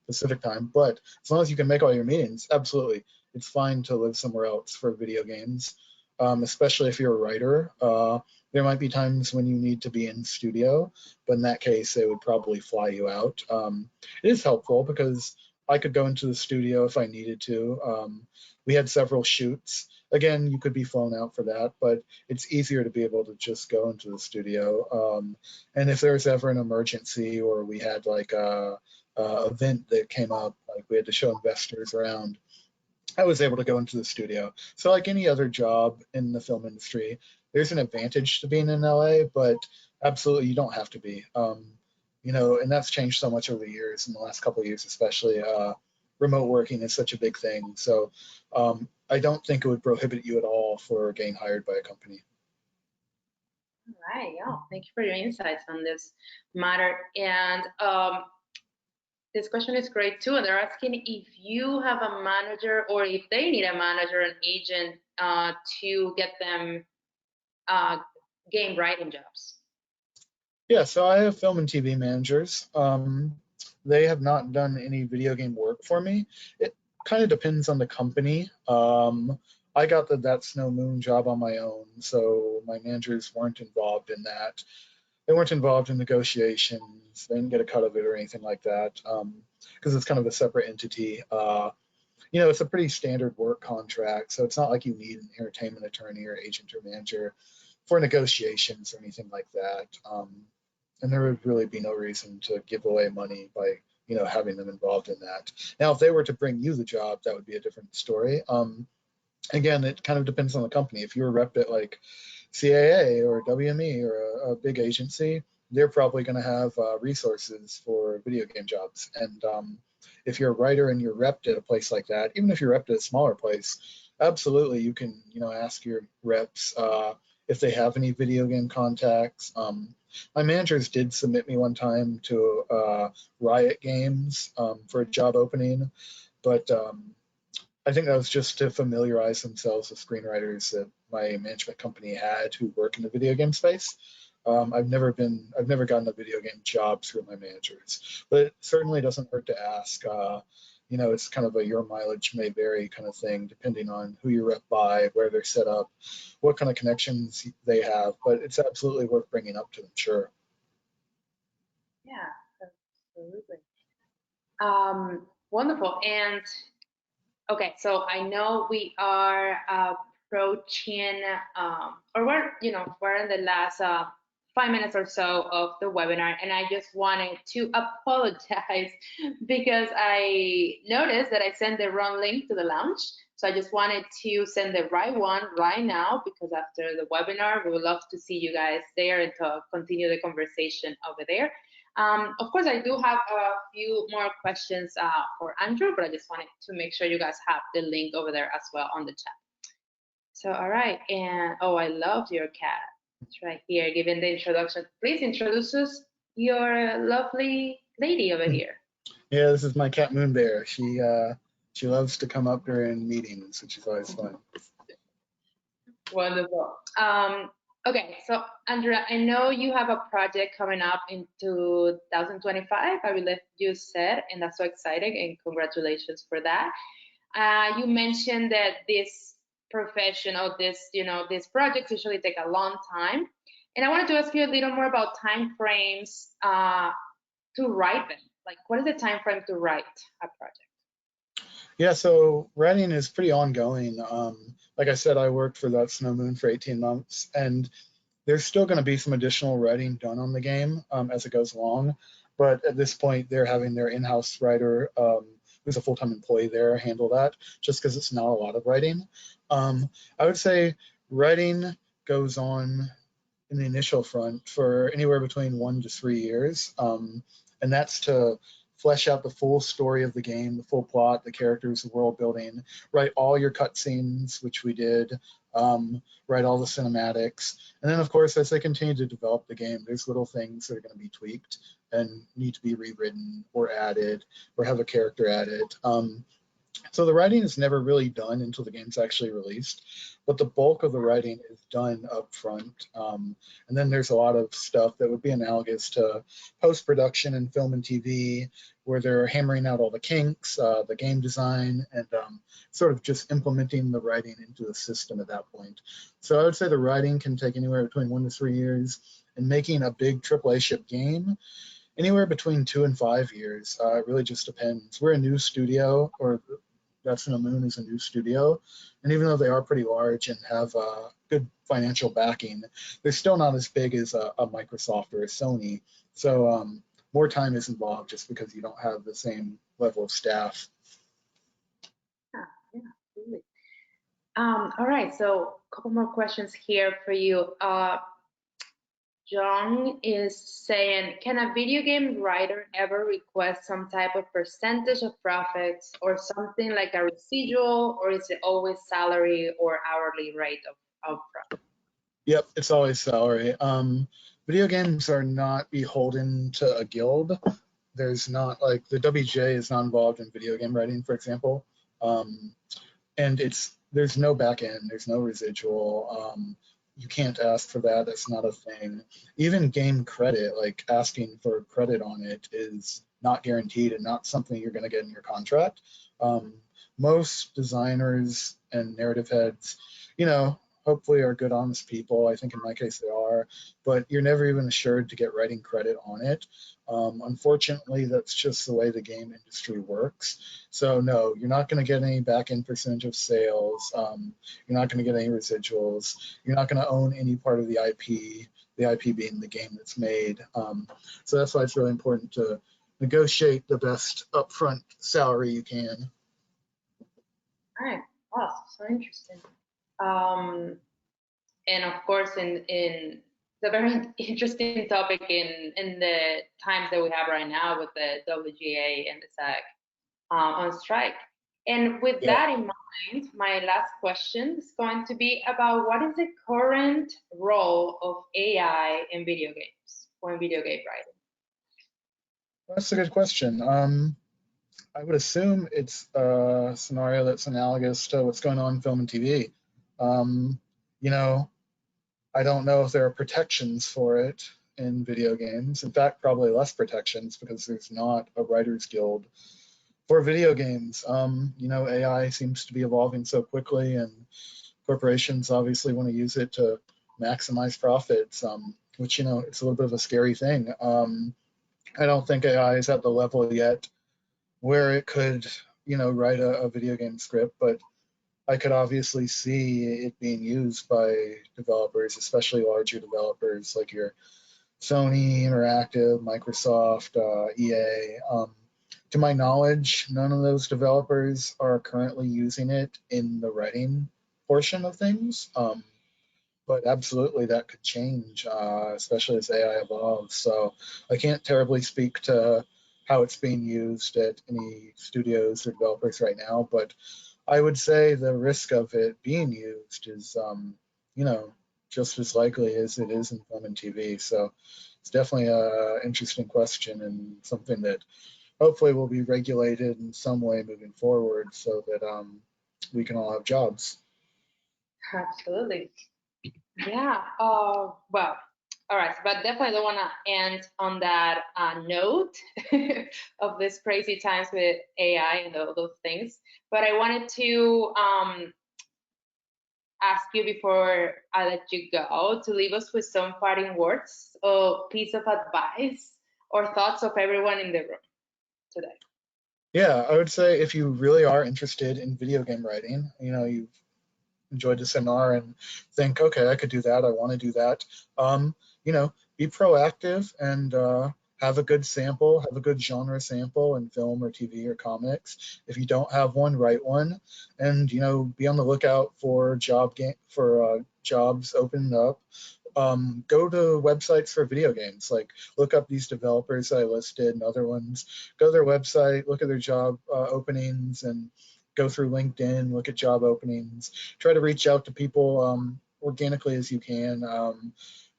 Pacific time. But as long as you can make all your meetings, absolutely, it's fine to live somewhere else for video games, especially if you're a writer. There might be times when you need to be in studio, but in that case, they would probably fly you out. It is helpful because I could go into the studio if I needed to. We had several shoots. Again, you could be flown out for that, but it's easier to be able to just go into the studio. And if there's ever an emergency or we had like a event that came up, like we had to show investors around, I was able to go into the studio. So like any other job in the film industry, there's an advantage to being in LA, but absolutely you don't have to be. You know, and that's changed so much over the years, in the last couple of years especially. Remote working is such a big thing. So I don't think it would prohibit you at all for getting hired by a company. All right, yeah, thank you for your insights on this matter. And this question is great too. They're asking if you have a manager or if they need a manager, an agent to get them game writing jobs. Yeah, so I have film and TV managers. They have not done any video game work for me. It kind of depends on the company. I got the That's No Moon job on my own, so my managers weren't involved in that. They weren't involved in negotiations. They didn't get a cut of it or anything like that because it's kind of a separate entity. You know, it's a pretty standard work contract, so it's not like you need an entertainment attorney or agent or manager for negotiations or anything like that. And there would really be no reason to give away money by, you know, having them involved in that. Now, if they were to bring you the job, that would be a different story. Again, it kind of depends on the company. If you're a rep at like CAA or WME or a big agency, they're probably going to have resources for video game jobs. And if you're a writer and you're repped at a place like that, even if you're repped at a smaller place, absolutely you can, you know, ask your reps if they have any video game contacts. My managers did submit me one time to Riot Games for a job opening, but I think that was just to familiarize themselves with screenwriters that my management company had who work in the video game space. I've never gotten a video game job through my managers, but it certainly doesn't hurt to ask. You know, it's kind of a your mileage may vary kind of thing, depending on who you're rep by, where they're set up, what kind of connections they have, but it's absolutely worth bringing up to them, sure. Yeah, absolutely. Wonderful. And okay, so I know we are approaching, or we're in the last 5 minutes or so of the webinar, and I just wanted to apologize because I noticed that I sent the wrong link to the launch. So I just wanted to send the right one right now, because after the webinar, we would love to see you guys there and to continue the conversation over there. Of course, I do have a few more questions for Andrew, but I just wanted to make sure you guys have the link over there as well on the chat. So, all right, and oh, I love your cat. It's right here, giving the introduction. Please introduce us, your lovely lady over here. Yeah, this is my cat Moon Bear. She loves to come up during meetings, which is always fun. Wonderful. Okay, so Andrea, I know you have a project coming up in 2025, I believe you said, and that's so exciting, and congratulations for that. You mentioned that this profession or this, these projects usually take a long time. And I wanted to ask you a little more about time frames to write them. Like, what is the time frame to write a project? Yeah, so writing is pretty ongoing. Like I said, I worked for That's No Moon for 18 months, and there's still going to be some additional writing done on the game as it goes along. but at this point they're having their in-house writer, who's a full-time employee there, handle that, just because it's not a lot of writing. I would say writing goes on in the initial front for anywhere between 1 to 3 years, and that's to flesh out the full story of the game, the full plot, the characters, the world building, write all your cutscenes, which we did, write all the cinematics. And then, of course, as they continue to develop the game, there's little things that are going to be tweaked and need to be rewritten or added or have a character added. So the writing is never really done until the game's actually released, but the bulk of the writing is done up front. And then there's a lot of stuff that would be analogous to post-production in film and TV, where they're hammering out all the kinks, the game design, and sort of just implementing the writing into the system at that point. So I would say the writing can take anywhere between 1 to 3 years, and making a big AAA ship game anywhere between 2 and 5 years. It really just depends. We're a new studio, or That's in the Moon is a new studio, and even though they are pretty large and have good financial backing, they're still not as big as a Microsoft or a Sony. So more time is involved just because you don't have the same level of staff. Yeah, absolutely. All right, so a couple more questions here for you. John is saying, can a video game writer ever request some type of percentage of profits or something like a residual, or is it always salary or hourly rate of profit? Yep, it's always salary. Video games are not beholden to a guild. There's not, like, the WGA is not involved in video game writing, for example. And there's no back end, there's no residual. You can't ask for that. That's not a thing. Even game credit, like asking for credit on it, is not guaranteed and not something you're going to get in your contract. Most designers and narrative heads, hopefully are good, honest people. I think in my case they are, but you're never even assured to get writing credit on it. Unfortunately, that's just the way the game industry works. So no, you're not going to get any back-end percentage of sales. You're not going to get any residuals. You're not going to own any part of the IP being the game that's made. So that's why it's really important to negotiate the best upfront salary you can. All right, wow, so interesting. And of course, in the very interesting topic in the times that we have right now with the WGA and the SAG on strike. And with that in mind, my last question is going to be about what is the current role of AI in video games or in video game writing? That's a good question. I would assume it's a scenario that's analogous to what's going on in film and TV. I don't know if there are protections for it in video games. In fact, probably less protections because there's not a writers guild for video games. AI seems to be evolving so quickly, and corporations obviously want to use it to maximize profits, which, it's a little bit of a scary thing. I don't think AI is at the level yet where it could, write a video game script, but I could obviously see it being used by developers, especially larger developers like your Sony Interactive, Microsoft, EA. To my knowledge, none of those developers are currently using it in the writing portion of things. But absolutely that could change, especially as AI evolves. So I can't terribly speak to how it's being used at any studios or developers right now, but I would say the risk of it being used is, just as likely as it is in film and TV. So it's definitely an interesting question and something that hopefully will be regulated in some way moving forward so that we can all have jobs. Absolutely. Yeah. Well, all right. But definitely don't want to end on that note of this crazy times with AI and all those things. But I wanted to ask you before I let you go to leave us with some parting words or piece of advice or thoughts of everyone in the room today. Yeah, I would say if you really are interested in video game writing, you've enjoyed the seminar and think, okay, I could do that, I want to do that, be proactive and have a good sample, have a good genre sample in film or TV or comics. If you don't have one, write one, and be on the lookout for jobs opening up. Go to websites for video games, like look up these developers I listed and other ones. Go to their website, look at their job openings, and go through LinkedIn, look at job openings. Try to reach out to people organically as you can,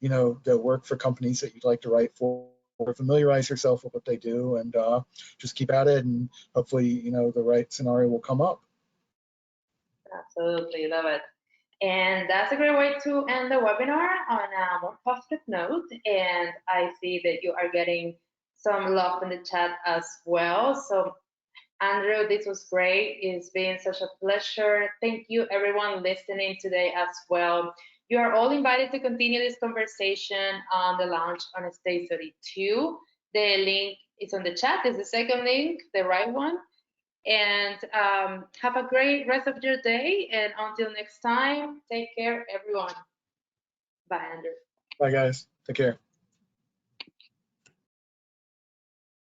that work for companies that you'd like to write for. Familiarize yourself with what they do, and just keep at it, and hopefully, the right scenario will come up. Absolutely, love it. And that's a great way to end the webinar on a more positive note. And I see that you are getting some love in the chat as well. So Andrew, this was great. It's been such a pleasure. Thank you everyone listening today as well. You are all invited to continue this conversation on the launch on Stage 32. The link is on the chat. It's the second link, the right one. And have a great rest of your day. And until next time, take care, everyone. Bye, Andrew. Bye, guys. Take care.